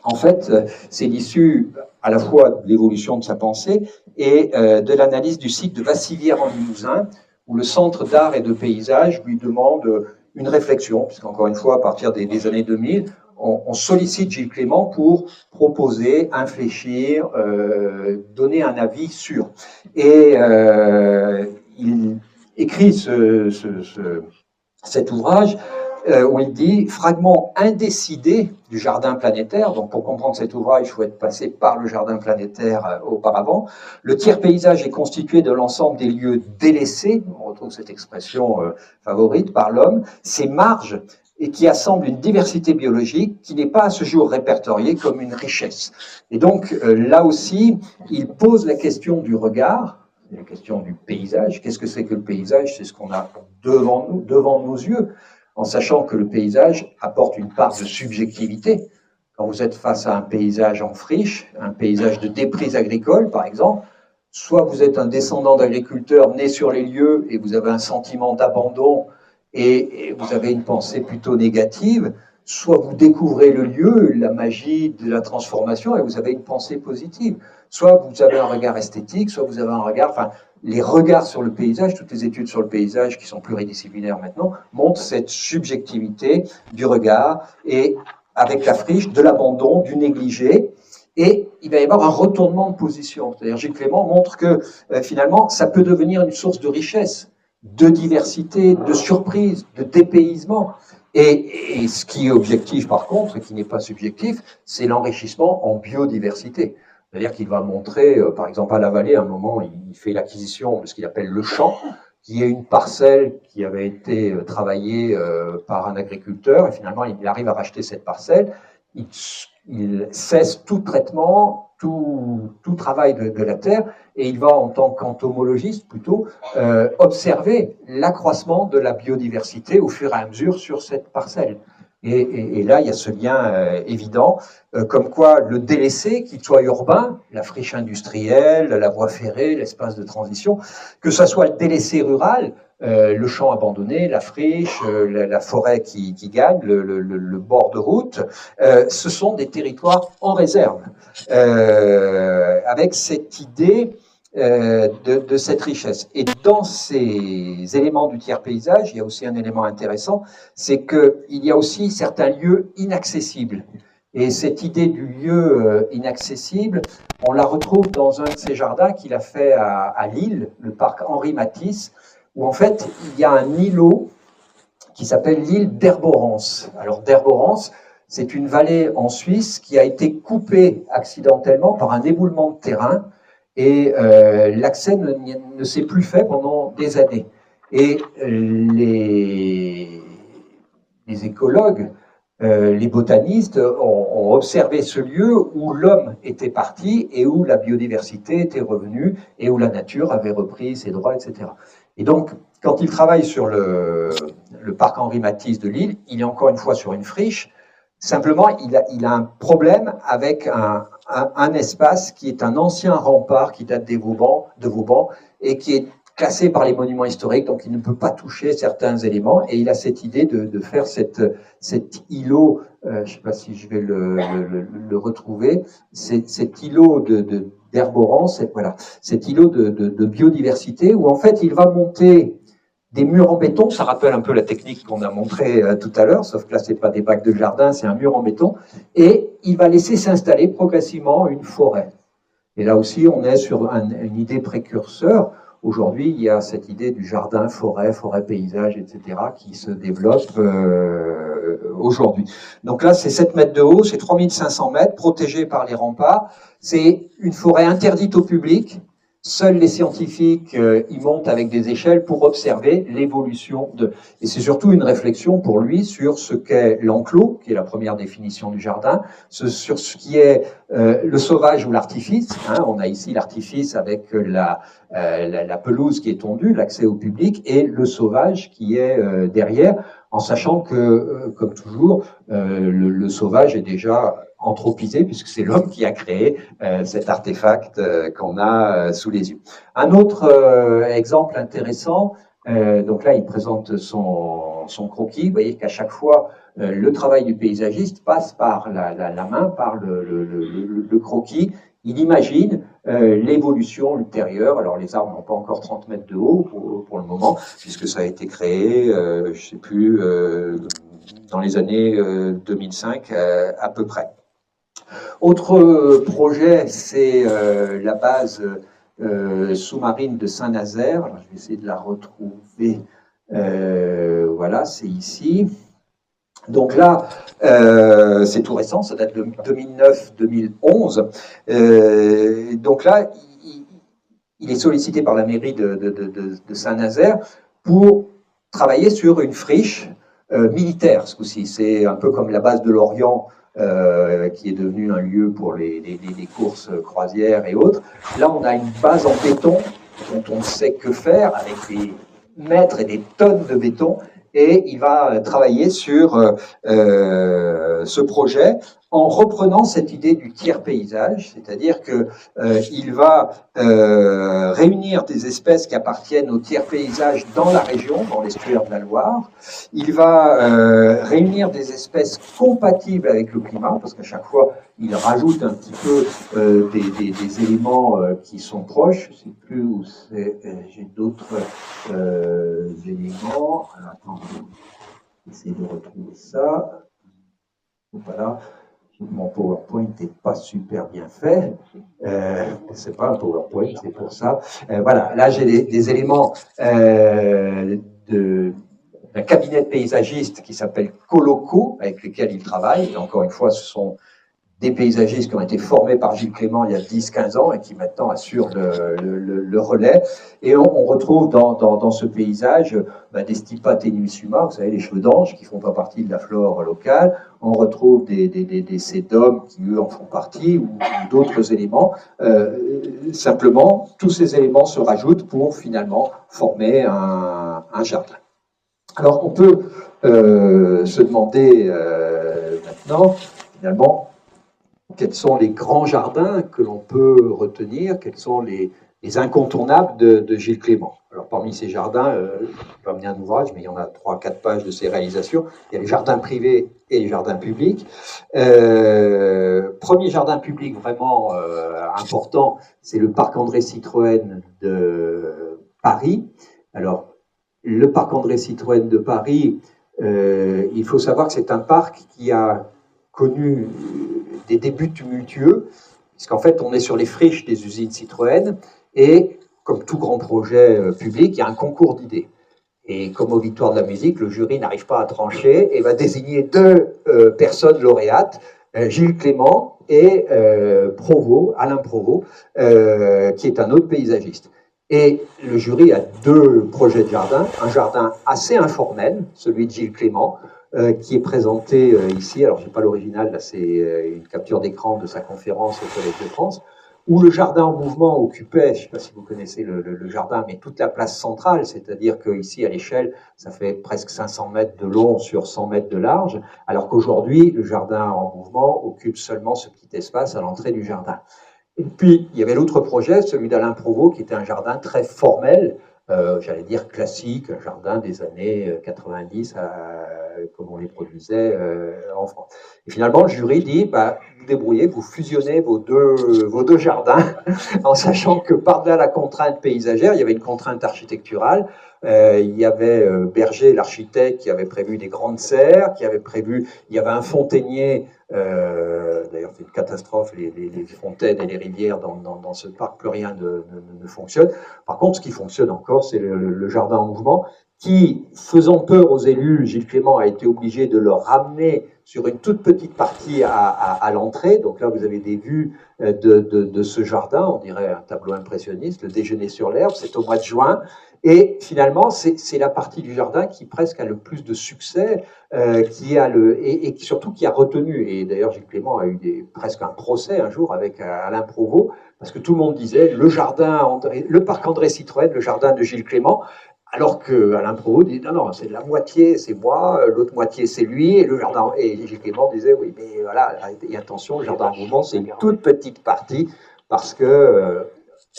[SPEAKER 1] En fait, c'est l'issue à la fois de l'évolution de sa pensée et de l'analyse du site de Vassivière en Limousin, où le Centre d'art et de paysage lui demande une réflexion, puisqu'encore une fois, à partir des années 2000, on sollicite Gilles Clément pour proposer, infléchir, donner un avis sur. Et il écrit cet ouvrage où il dit « Fragment indécidé du jardin planétaire ». Donc pour comprendre cet ouvrage, il faut être passé par le jardin planétaire auparavant. Le tiers paysage est constitué de l'ensemble des lieux délaissés, on retrouve cette expression favorite par l'homme, ces marges et qui assemblent une diversité biologique qui n'est pas à ce jour répertoriée comme une richesse. Et donc là aussi, il pose la question du regard, la question du paysage. Qu'est-ce que c'est que le paysage? C'est ce qu'on a devant nous, devant nos yeux, en sachant que le paysage apporte une part de subjectivité. Quand vous êtes face à un paysage en friche, un paysage de déprise agricole, par exemple, soit vous êtes un descendant d'agriculteurs né sur les lieux et vous avez un sentiment d'abandon et vous avez une pensée plutôt négative, soit vous découvrez le lieu, la magie de la transformation et vous avez une pensée positive. Soit vous avez un regard esthétique, soit vous avez un regard... Enfin, les regards sur le paysage, toutes les études sur le paysage qui sont pluridisciplinaires maintenant, montrent cette subjectivité du regard et avec la friche, de l'abandon, du négligé. Et il va y avoir un retournement de position. C'est-à-dire Gilles Clément montre que finalement, ça peut devenir une source de richesse, de diversité, de surprise, de dépaysement. Et ce qui est objectif par contre, et qui n'est pas subjectif, c'est l'enrichissement en biodiversité. C'est-à-dire qu'il va montrer, par exemple à la Vallée, à un moment, il fait l'acquisition de ce qu'il appelle le champ, qui est une parcelle qui avait été travaillée par un agriculteur, et finalement il arrive à racheter cette parcelle, il cesse tout traitement, tout travail de la terre, et il va en tant qu'entomologiste plutôt observer l'accroissement de la biodiversité au fur et à mesure sur cette parcelle. Et là, il y a ce lien évident, comme quoi le délaissé, qu'il soit urbain, la friche industrielle, la voie ferrée, l'espace de transition, que ça soit le délaissé rural, le champ abandonné, la friche, la forêt qui gagne, le bord de route, ce sont des territoires en réserve, avec cette idée de cette richesse. Et dans ces éléments du tiers paysage, il y a aussi un élément intéressant, c'est qu'il y a aussi certains lieux inaccessibles. Et cette idée du lieu inaccessible, on la retrouve dans un de ses jardins qu'il a fait à Lille, le parc Henri Matisse, où en fait il y a un îlot qui s'appelle l'île d'Herborance. Alors d'Herborance, c'est une vallée en Suisse qui a été coupée accidentellement par un éboulement de terrain et l'accès ne s'est plus fait pendant des années. Et les écologues, les botanistes ont observé ce lieu où l'homme était parti et où la biodiversité était revenue et où la nature avait repris ses droits, etc. Et donc, quand il travaille sur le parc Henri Matisse de Lille, il est encore une fois sur une friche. Simplement, il a un problème avec un espace qui est un ancien rempart qui date de Vauban et qui est classé par les monuments historiques, donc il ne peut pas toucher certains éléments, et il a cette idée de faire cet îlot, je ne sais pas si je vais le retrouver, cet îlot d'Herborance, voilà, cet îlot de biodiversité, où en fait il va monter des murs en béton, ça rappelle un peu la technique qu'on a montrée tout à l'heure, sauf que là c'est pas des bacs de jardin, c'est un mur en béton, et il va laisser s'installer progressivement une forêt. Et là aussi on est sur une idée précurseur. Aujourd'hui, il y a cette idée du jardin, forêt, paysage, etc., qui se développe aujourd'hui. Donc là, c'est 7 mètres de haut, c'est 3500 mètres, protégé par les remparts. C'est une forêt interdite au public. Seuls les scientifiques y montent avec des échelles pour observer l'évolution de... Et c'est surtout une réflexion pour lui sur ce qu'est l'enclos, qui est la première définition du jardin, sur ce qui est le sauvage ou l'artifice. Hein, on a ici l'artifice avec la pelouse qui est tondue, l'accès au public, et le sauvage qui est derrière, en sachant que, comme toujours, le sauvage est déjà anthropisé, puisque c'est l'homme qui a créé cet artefact qu'on a sous les yeux. Un autre exemple intéressant, donc là il présente son croquis, vous voyez qu'à chaque fois le travail du paysagiste passe par la main, par le croquis. Il imagine l'évolution ultérieure. Alors les arbres n'ont pas encore 30 mètres de haut pour le moment, puisque ça a été créé, je ne sais plus, dans les années 2005 à peu près. Autre projet, c'est la base sous-marine de Saint-Nazaire. Alors, je vais essayer de la retrouver. Voilà, c'est ici. Donc là, c'est tout récent, ça date de 2009-2011. Donc là, il est sollicité par la mairie de Saint-Nazaire pour travailler sur une friche militaire, ce coup-ci. C'est un peu comme la base de Lorient, qui est devenu un lieu pour les courses croisières et autres. Là, on a une base en béton dont on ne sait que faire, avec des mètres et des tonnes de béton, et il va travailler sur ce projet en reprenant cette idée du tiers paysage, c'est-à-dire que il va réunir des espèces qui appartiennent au tiers paysage dans la région, dans l'estuaire de la Loire. Il va réunir des espèces compatibles avec le climat, parce qu'à chaque fois, il rajoute un petit peu des éléments qui sont proches. Je ne sais plus où c'est. J'ai d'autres éléments. Alors, attends, je vais essayer de retrouver ça. Voilà. Mon PowerPoint n'est pas super bien fait. C'est pas un PowerPoint, c'est pour ça. Voilà, là j'ai des éléments d'un cabinet de paysagistes qui s'appelle Coloco, avec lesquels il travaille. Et encore une fois, ce sont des paysagistes qui ont été formés par Gilles Clément il y a 10-15 ans et qui maintenant assurent le relais. Et on retrouve dans ce paysage des Stipa tenuissima, vous savez, les cheveux d'ange qui font pas partie de la flore locale. On retrouve des sédums qui, eux, en font partie, ou d'autres éléments. Simplement, tous ces éléments se rajoutent pour finalement former un jardin. Alors, on peut se demander maintenant, finalement, quels sont les grands jardins que l'on peut retenir, quels sont les les incontournables de Gilles Clément. Alors parmi ces jardins, je ne vais pas mener un ouvrage, mais il y en a 3-4 pages de ces réalisations. Il y a les jardins privés et les jardins publics. Premier jardin public vraiment important, c'est le parc André Citroën de Paris. Alors, le parc André Citroën de Paris, il faut savoir que c'est un parc qui a connu des débuts tumultueux, puisqu'en fait, on est sur les friches des usines Citroën, et comme tout grand projet public, il y a un concours d'idées. Et comme aux Victoires de la musique, le jury n'arrive pas à trancher et va désigner deux personnes lauréates, Gilles Clément et Alain Provost, qui est un autre paysagiste. Et le jury a deux projets de jardin, un jardin assez informel, celui de Gilles Clément, qui est présenté ici, alors je n'ai pas l'original, là c'est une capture d'écran de sa conférence au Collège de France, où le jardin en mouvement occupait, je ne sais pas si vous connaissez le jardin, mais toute la place centrale, c'est-à-dire qu'ici, à l'échelle, ça fait presque 500 mètres de long sur 100 mètres de large, alors qu'aujourd'hui, le jardin en mouvement occupe seulement ce petit espace à l'entrée du jardin. Et puis, il y avait l'autre projet, celui d'Alain Provost, qui était un jardin très formel, j'allais dire classique, un jardin des années 90, comme on les produisait en France. Et finalement, le jury dit, bah, vous débrouillez, vous fusionnez vos deux jardins, en sachant que par-delà la contrainte paysagère, il y avait une contrainte architecturale. Il y avait Berger, l'architecte, qui avait prévu des grandes serres, il y avait un fontainier, d'ailleurs c'est une catastrophe, les fontaines et les rivières dans ce parc, plus rien ne fonctionne. Par contre, ce qui fonctionne encore, c'est le jardin en mouvement, qui, faisant peur aux élus, Gilles Clément a été obligé de le ramener sur une toute petite partie à l'entrée. Donc là, vous avez des vues de ce jardin, on dirait un tableau impressionniste, le déjeuner sur l'herbe, c'est au mois de juin. Et finalement, c'est la partie du jardin qui presque a le plus de succès, et surtout qui a retenu. Et d'ailleurs, Gilles Clément a eu presque un procès un jour avec Alain Provost, parce que tout le monde disait le parc André Citroën, le jardin de Gilles Clément. Alors que Alain Provost dit non, c'est la moitié, c'est moi, l'autre moitié, c'est lui, et le jardin. Et Gilles Clément disait oui, mais voilà, et attention, le jardin en mouvement, c'est une toute petite partie, parce que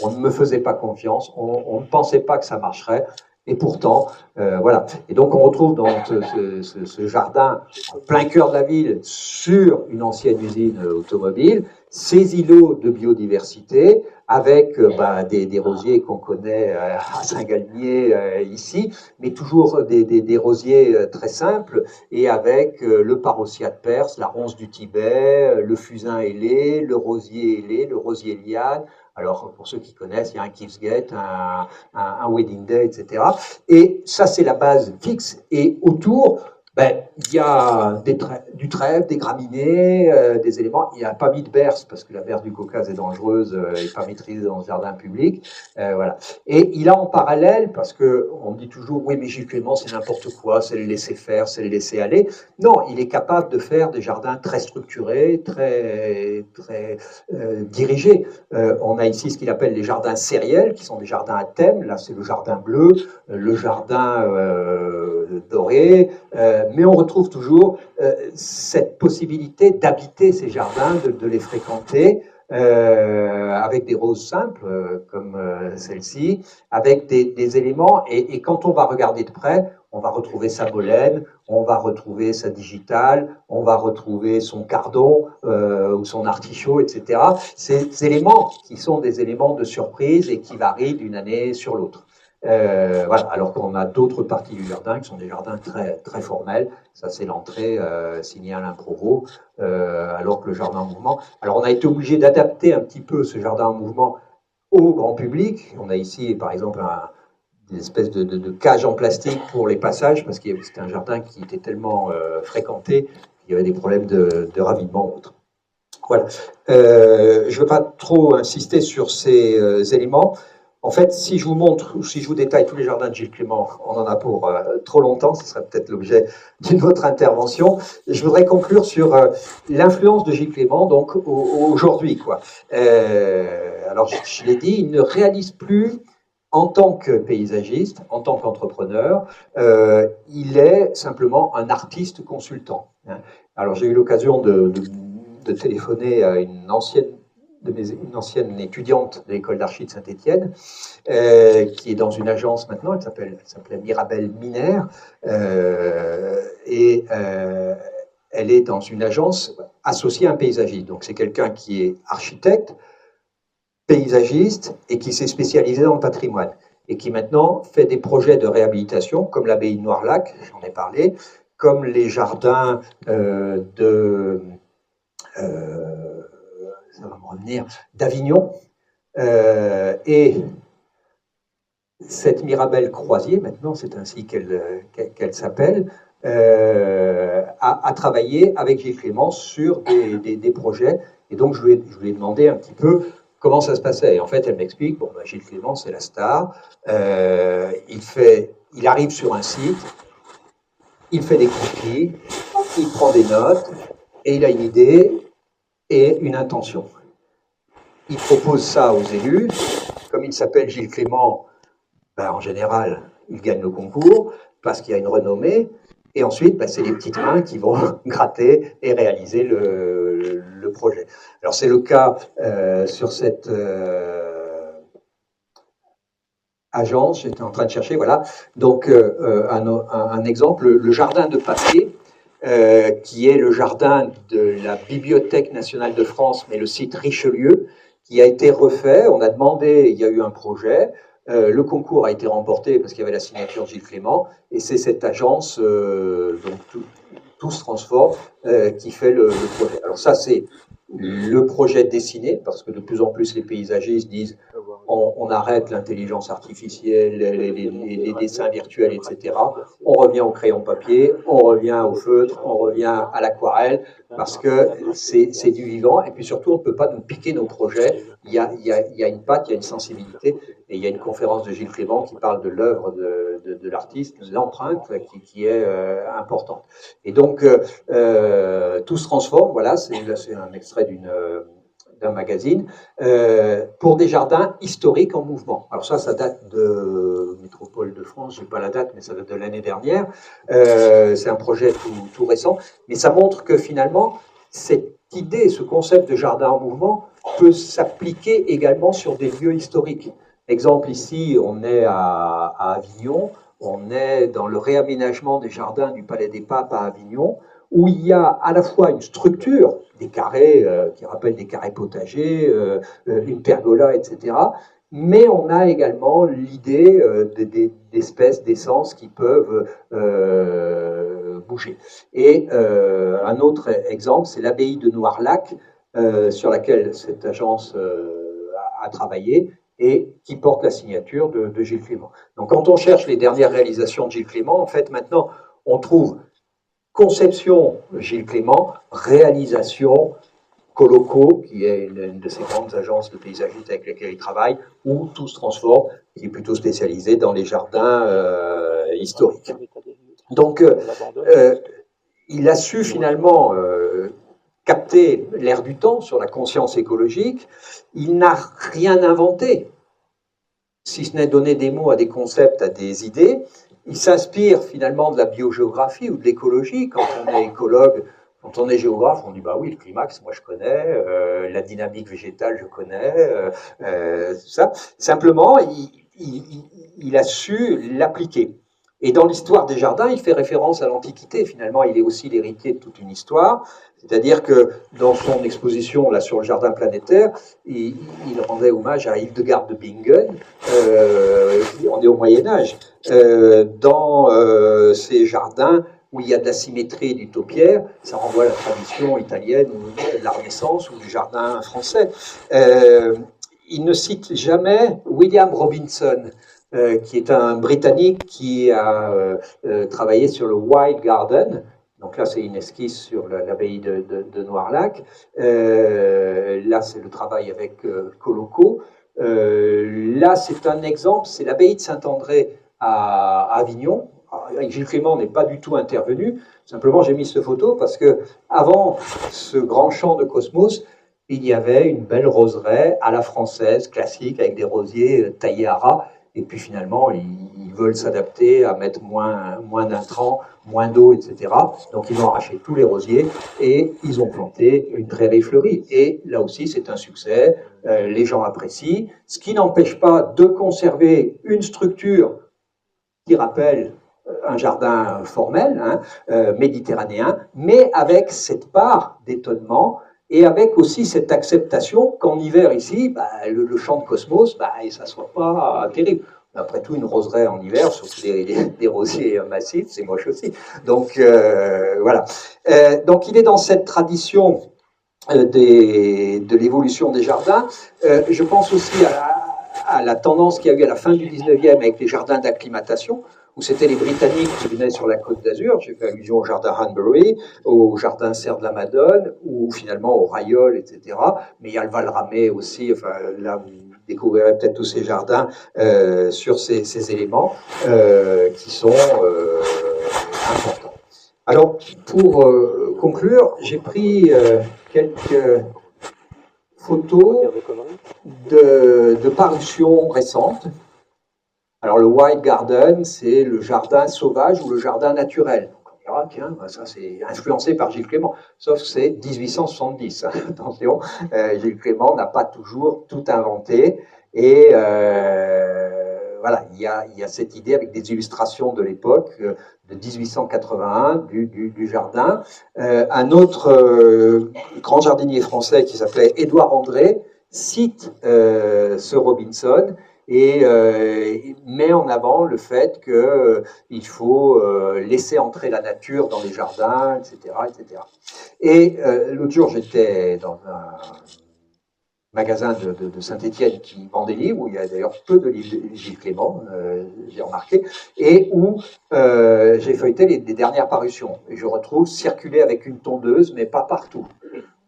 [SPEAKER 1] on ne me faisait pas confiance, on ne pensait pas que ça marcherait, et pourtant, voilà. Et donc on retrouve dans ce jardin, en plein cœur de la ville, sur une ancienne usine automobile, ces îlots de biodiversité, avec des rosiers qu'on connaît à Saint-Galmier ici, mais toujours des rosiers très simples, et avec le parossia de Perse, la ronce du Tibet, le fusain ailé, le rosier liane. Alors, pour ceux qui connaissent, il y a un Keithsgate, un Wedding Day, etc. Et ça, c'est la base fixe. Et autour, il y a du trèfle, des graminées, des éléments. Il n'y a pas mis de berce, parce que la berce du Caucase est dangereuse et pas maîtrisée dans le jardin public. Voilà. Et il a en parallèle, parce qu'on me dit toujours, oui, mais Gilles Clément, c'est n'importe quoi, c'est le laisser faire, c'est le laisser aller. Non, il est capable de faire des jardins très structurés, très dirigés. On a ici ce qu'il appelle les jardins sériels, qui sont des jardins à thème. Là, c'est le jardin bleu, le jardin doré, mais on retrouve toujours cette possibilité d'habiter ces jardins, de les fréquenter, avec des roses simples, comme celle-ci, avec des éléments, et quand on va regarder de près, on va retrouver sa molène, on va retrouver sa digitale, on va retrouver son cardon ou son artichaut, etc. Ces éléments qui sont des éléments de surprise et qui varient d'une année sur l'autre. Voilà. Alors qu'on a d'autres parties du jardin qui sont des jardins très, très formels. Ça, c'est l'entrée signée Alain Provost, alors que le jardin en mouvement. Alors, on a été obligé d'adapter un petit peu ce jardin en mouvement au grand public. On a ici, par exemple, des espèces de cages en plastique pour les passages, parce que c'était un jardin qui était tellement fréquenté qu'il y avait des problèmes de ravinement ou autre. Voilà. Je ne veux pas trop insister sur ces éléments. En fait, si je vous montre ou si je vous détaille tous les jardins de Gilles Clément, on en a pour trop longtemps, ce serait peut-être l'objet d'une autre intervention. Je voudrais conclure sur l'influence de Gilles Clément, donc aujourd'hui, quoi. Alors, je l'ai dit, il ne réalise plus en tant que paysagiste, en tant qu'entrepreneur, il est simplement un artiste consultant. Alors, j'ai eu l'occasion de téléphoner à une ancienne une ancienne étudiante de l'école d'archi de Saint-Étienne, qui est dans une agence maintenant, elle s'appelait Mirabelle Minaire, et elle est dans une agence associée à un paysagiste. Donc c'est quelqu'un qui est architecte, paysagiste, et qui s'est spécialisé dans le patrimoine, et qui maintenant fait des projets de réhabilitation, comme l'abbaye de Noirlac, j'en ai parlé, comme les jardins ça va me revenir, d'Avignon, et cette Mirabelle Croisier, maintenant c'est ainsi qu'elle s'appelle, a travaillé avec Gilles Clément sur des projets, et donc je lui ai demandé un petit peu comment ça se passait. Et en fait, elle m'explique, bon, bah, Gilles Clément, c'est la star, il arrive sur un site, il fait des croquis, il prend des notes, et il a une idée et une intention. Il propose ça aux élus. Comme il s'appelle Gilles Clément, ben, en général, il gagne le concours parce qu'il y a une renommée. Et ensuite, ben, c'est les petites mains qui vont gratter et réaliser le projet. Alors c'est le cas sur cette agence, j'étais en train de chercher, voilà. Donc un exemple, le jardin de papier, qui est le jardin de la Bibliothèque nationale de France, mais le site Richelieu, qui a été refait. On a demandé, il y a eu un projet, le concours a été remporté parce qu'il y avait la signature de Gilles Clément, et c'est cette agence, donc tout se transforme, qui fait le projet. Alors ça, c'est le projet dessiné, parce que de plus en plus les paysagistes disent on arrête l'intelligence artificielle, les dessins virtuels, etc. On revient au crayon papier, on revient au feutre, on revient à l'aquarelle, parce que c'est du vivant, et puis surtout on ne peut pas nous piquer nos projets. Il y a une patte, il y a une sensibilité, et il y a une conférence de Gilles Clément qui parle de l'œuvre de l'artiste, de l'empreinte qui est importante. Et donc tout se transforme, voilà, c'est un extrait d'un magazine, pour des jardins historiques en mouvement. Alors ça date de Métropole de France, je n'ai pas la date, mais ça date de l'année dernière. C'est un projet tout récent, mais ça montre que finalement, cette idée, ce concept de jardin en mouvement peut s'appliquer également sur des lieux historiques. Exemple ici, on est à Avignon, on est dans le réaménagement des jardins du Palais des Papes à Avignon, où il y a à la fois une structure, des carrés qui rappellent des carrés potagers, une pergola, etc. Mais on a également l'idée d'espèces, d'essences qui peuvent bouger. Et un autre exemple, c'est l'abbaye de Noirlac, sur laquelle cette agence a travaillé, et qui porte la signature de Gilles Clément. Donc quand on cherche les dernières réalisations de Gilles Clément, en fait maintenant on trouve conception Gilles Clément, réalisation Coloco, qui est une de ces grandes agences de paysagistes avec lesquelles il travaille, où tout se transforme, qui est plutôt spécialisé dans les jardins historiques. Donc il a su finalement capter l'air du temps sur la conscience écologique. Il n'a rien inventé, si ce n'est donner des mots à des concepts, à des idées. Il s'inspire finalement de la biogéographie ou de l'écologie. Quand on est écologue, quand on est géographe, on dit bah oui, le climax, moi je connais, la dynamique végétale, je connais, tout ça. Simplement, il a su l'appliquer. Et dans l'histoire des jardins, il fait référence à l'Antiquité. Finalement, il est aussi l'héritier de toute une histoire. C'est-à-dire que dans son exposition là sur le jardin planétaire, il rendait hommage à Hildegard de Bingen. On est au Moyen-Âge. Dans ces jardins où il y a de la symétrie et du taupiaire, ça renvoie à la tradition italienne, de la Renaissance ou du jardin français. Il ne cite jamais William Robinson, qui est un Britannique qui a travaillé sur le Wild Garden. Donc là, c'est une esquisse sur l'abbaye de Noirlac. Là, c'est le travail avec Coloco. Là, c'est un exemple, c'est l'abbaye de Saint-André à Avignon. Avec Gilles Clément, on n'est pas du tout intervenu. Simplement, j'ai mis cette photo parce que avant ce grand champ de cosmos, il y avait une belle roseraie à la française, classique, avec des rosiers taillés à ras. et puis finalement, ils veulent s'adapter à mettre moins d'intrants, moins d'eau, etc. Donc ils ont arraché tous les rosiers et ils ont planté une prairie fleurie. Et là aussi, c'est un succès, les gens apprécient, ce qui n'empêche pas de conserver une structure qui rappelle un jardin formel, hein, méditerranéen, mais avec cette part d'étonnement et avec aussi cette acceptation qu'en hiver ici, bah, le champ de cosmos, bah, ça ne soit pas terrible. Après tout, une roseraie en hiver, surtout des rosiers massifs, c'est moche aussi. Donc voilà. Donc il est dans cette tradition de l'évolution des jardins. Je pense aussi à la tendance qu'il y a eu à la fin du 19e avec les jardins d'acclimatation, où c'était les Britanniques qui venaient sur la Côte d'Azur. J'ai fait allusion au jardin Hanbury, au jardin Serre de la Madone, ou finalement au Rayol, etc. Mais il y a le Val-Ramé aussi. Enfin, là, vous découvrirez peut-être tous ces jardins sur ces éléments qui sont importants. Alors, pour conclure, j'ai pris quelques photos de parutions récentes. Alors, le Wild Garden, c'est le jardin sauvage ou le jardin naturel. Donc, on dira, tiens, ça c'est influencé par Gilles Clément, sauf que c'est 1870. Hein. Attention, Gilles Clément n'a pas toujours tout inventé. Et voilà, il y a cette idée avec des illustrations de l'époque, de 1881, du jardin. Un autre grand jardinier français qui s'appelait Édouard André cite ce Robinson et met en avant le fait qu'il faut laisser entrer la nature dans les jardins, etc. etc. Et l'autre jour, j'étais dans un magasin de Saint-Étienne qui vend des livres, où il y a d'ailleurs peu de livres de Gilles Clément, j'ai remarqué, et où j'ai feuilleté les dernières parutions. Et je retrouve circuler avec une tondeuse, mais pas partout.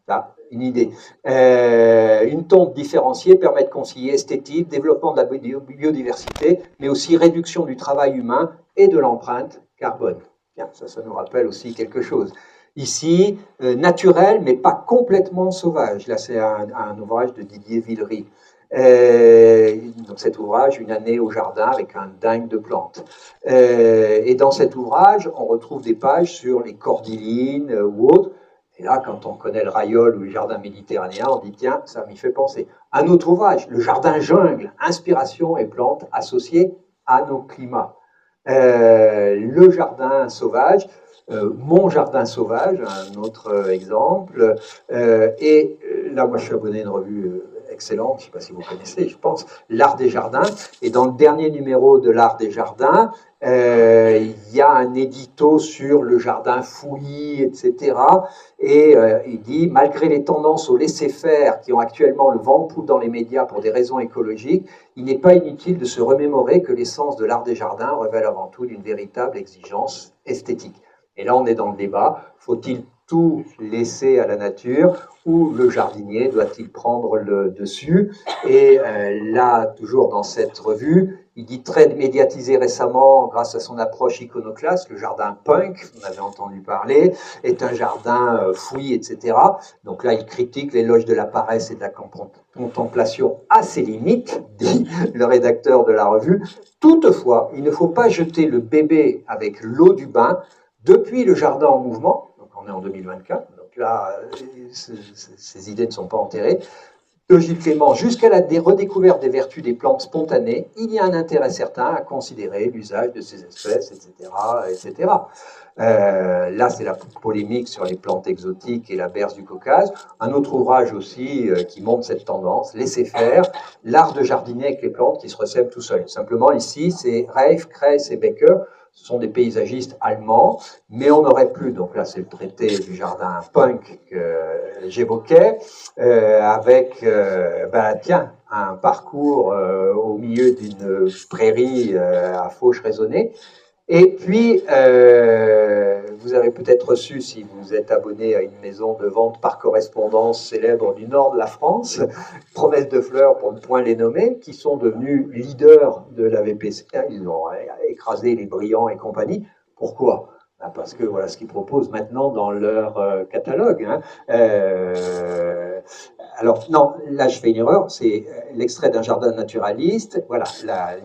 [SPEAKER 1] Là, une idée. Une tonte différenciée permet de concilier esthétique, développement de la biodiversité, mais aussi réduction du travail humain et de l'empreinte carbone. Bien, ça nous rappelle aussi quelque chose. Ici, naturel, mais pas complètement sauvage. Là, c'est un ouvrage de Didier Villery. Donc cet ouvrage, Une année au jardin avec un dingue de plantes. Et dans cet ouvrage, on retrouve des pages sur les cordylines ou autres. Et là, quand on connaît le Rayol ou le jardin méditerranéen, on dit tiens, ça m'y fait penser. Un autre ouvrage, Le jardin jungle, inspiration et plantes associées à nos climats. Le jardin sauvage, Mon jardin sauvage, un autre exemple. Et là, moi, je suis abonné à une revue excellente, je ne sais pas si vous connaissez, je pense, L'Art des Jardins. Et dans le dernier numéro de L'Art des Jardins, il y a un édito sur le jardin fouillis, etc. Et il dit, malgré les tendances au laisser-faire qui ont actuellement le vent en poupe dans les médias pour des raisons écologiques, il n'est pas inutile de se remémorer que l'essence de l'art des jardins révèle avant tout d'une véritable exigence esthétique. Et là, on est dans le débat. Faut-il tout laisser à la nature ou le jardinier doit-il prendre le dessus? Et là, toujours dans cette revue, il dit très médiatisé récemment grâce à son approche iconoclaste, le jardin punk, vous en avez entendu parler, est un jardin fouillis, etc. Donc là, il critique l'éloge de la paresse et de la contemplation à ses limites, dit le rédacteur de la revue. Toutefois, il ne faut pas jeter le bébé avec l'eau du bain. Depuis le jardin en mouvement, donc on est en 2024, donc là, ces idées ne sont pas enterrées, de Gilles Clément jusqu'à la redécouverte des vertus des plantes spontanées, il y a un intérêt certain à considérer l'usage de ces espèces, etc. etc. Là, c'est la polémique sur les plantes exotiques et la berce du Caucase. Un autre ouvrage aussi qui montre cette tendance, Laisser faire, l'art de jardiner avec les plantes qui se recèlent tout seul. Simplement, ici, c'est Reif, Kress et Becker. Ce sont des paysagistes allemands, mais on aurait pu, donc là c'est le traité du jardin punk que j'évoquais, avec, tiens, un parcours au milieu d'une prairie à fauche raisonnée. Et puis, vous avez peut-être reçu, si vous êtes abonné à une maison de vente par correspondance célèbre du nord de la France, Promesse de Fleurs, pour ne point les nommer, qui sont devenus leaders de la VPC. Ils ont écrasé les Brillants et compagnie. Pourquoi? Parce que voilà ce qu'ils proposent maintenant dans leur catalogue. alors, non, là je fais une erreur, c'est l'extrait d'un jardin naturaliste, voilà,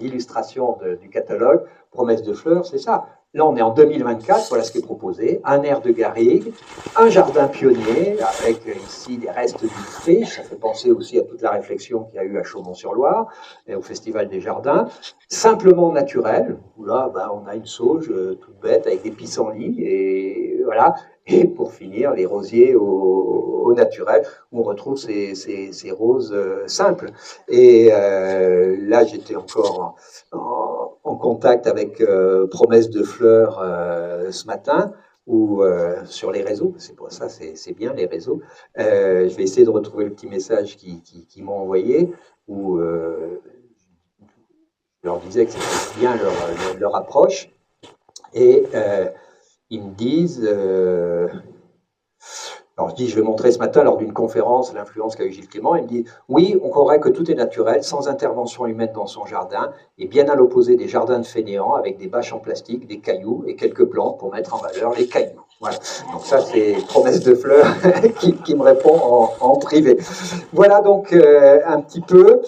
[SPEAKER 1] l'illustration du catalogue, promesse de fleurs, c'est ça. Là, on est en 2024, voilà ce qui est proposé, un air de garrigue, un jardin pionnier, avec ici des restes d'une friche, ça fait penser aussi à toute la réflexion qu'il y a eu à Chaumont-sur-Loire, et au Festival des Jardins, simplement naturel, où là, ben, on a une sauge toute bête, avec des pissenlits, et voilà, et pour finir, les rosiers au naturel, où on retrouve ces roses simples. Et là, j'étais encore en contact avec Promesse de Fleurs ce matin, ou sur les réseaux, c'est pour ça, c'est bien les réseaux. Je vais essayer de retrouver le petit message qu'ils m'ont envoyé, où je leur disais que c'était bien leur approche. Et ils me disent, alors je dis, je vais montrer ce matin lors d'une conférence l'influence qu'a eu Gilles Clément, il me dit, oui, on croirait que tout est naturel, sans intervention humaine dans son jardin, et bien à l'opposé des jardins de fainéants, avec des bâches en plastique, des cailloux et quelques plantes pour mettre en valeur les cailloux. Voilà. Donc ça, c'est Promesse de Fleurs qui me répond en privé. Voilà donc un petit peu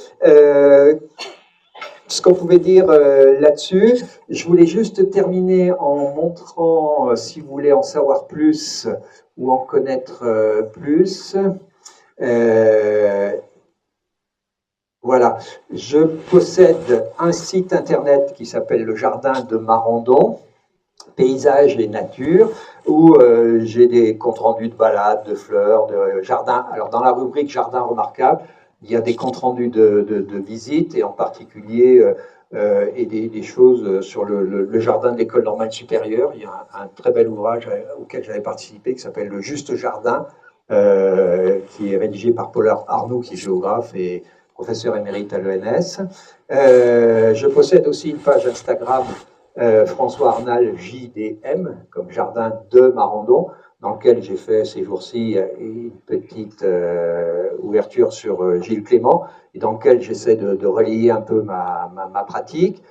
[SPEAKER 1] ce qu'on pouvait dire là-dessus. Je voulais juste terminer en montrant, si vous voulez en savoir plus ou en connaître plus, voilà, je possède un site internet qui s'appelle le Jardin de Marandon, Paysages et Nature, où j'ai des comptes rendus de balades, de fleurs, de jardins. Alors dans la rubrique Jardin remarquable, il y a des comptes rendus de visites, et en particulier et des choses sur le jardin de l'école normale supérieure. Il y a un très bel ouvrage auquel j'avais participé qui s'appelle Le Juste Jardin, qui est rédigé par Paul Arnaud, qui est géographe et professeur émérite à l'ENS. Je possède aussi une page Instagram, François Arnal JDM, comme Jardin de Marandon, dans lequel j'ai fait ces jours-ci une petite ouverture sur Gilles Clément, et dans lequel j'essaie de relier un peu ma pratique.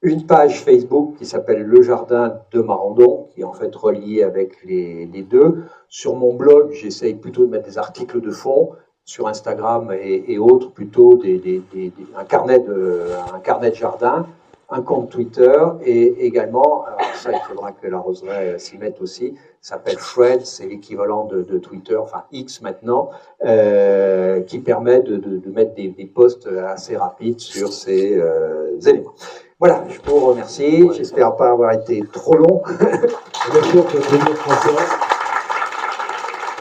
[SPEAKER 1] Une page Facebook qui s'appelle Le Jardin de Marandon, qui est en fait reliée avec les deux. Sur mon blog, j'essaye plutôt de mettre des articles de fond. Sur Instagram et autres, plutôt un carnet de jardin, un compte Twitter, et également, alors ça, il faudra que la roseraie s'y mette aussi, s'appelle Threads, c'est l'équivalent de Twitter, enfin X maintenant, qui permet de mettre des posts assez rapides sur ces éléments. Voilà, je vous remercie. J'espère pas avoir été trop long.
[SPEAKER 2] Bien sûr, François.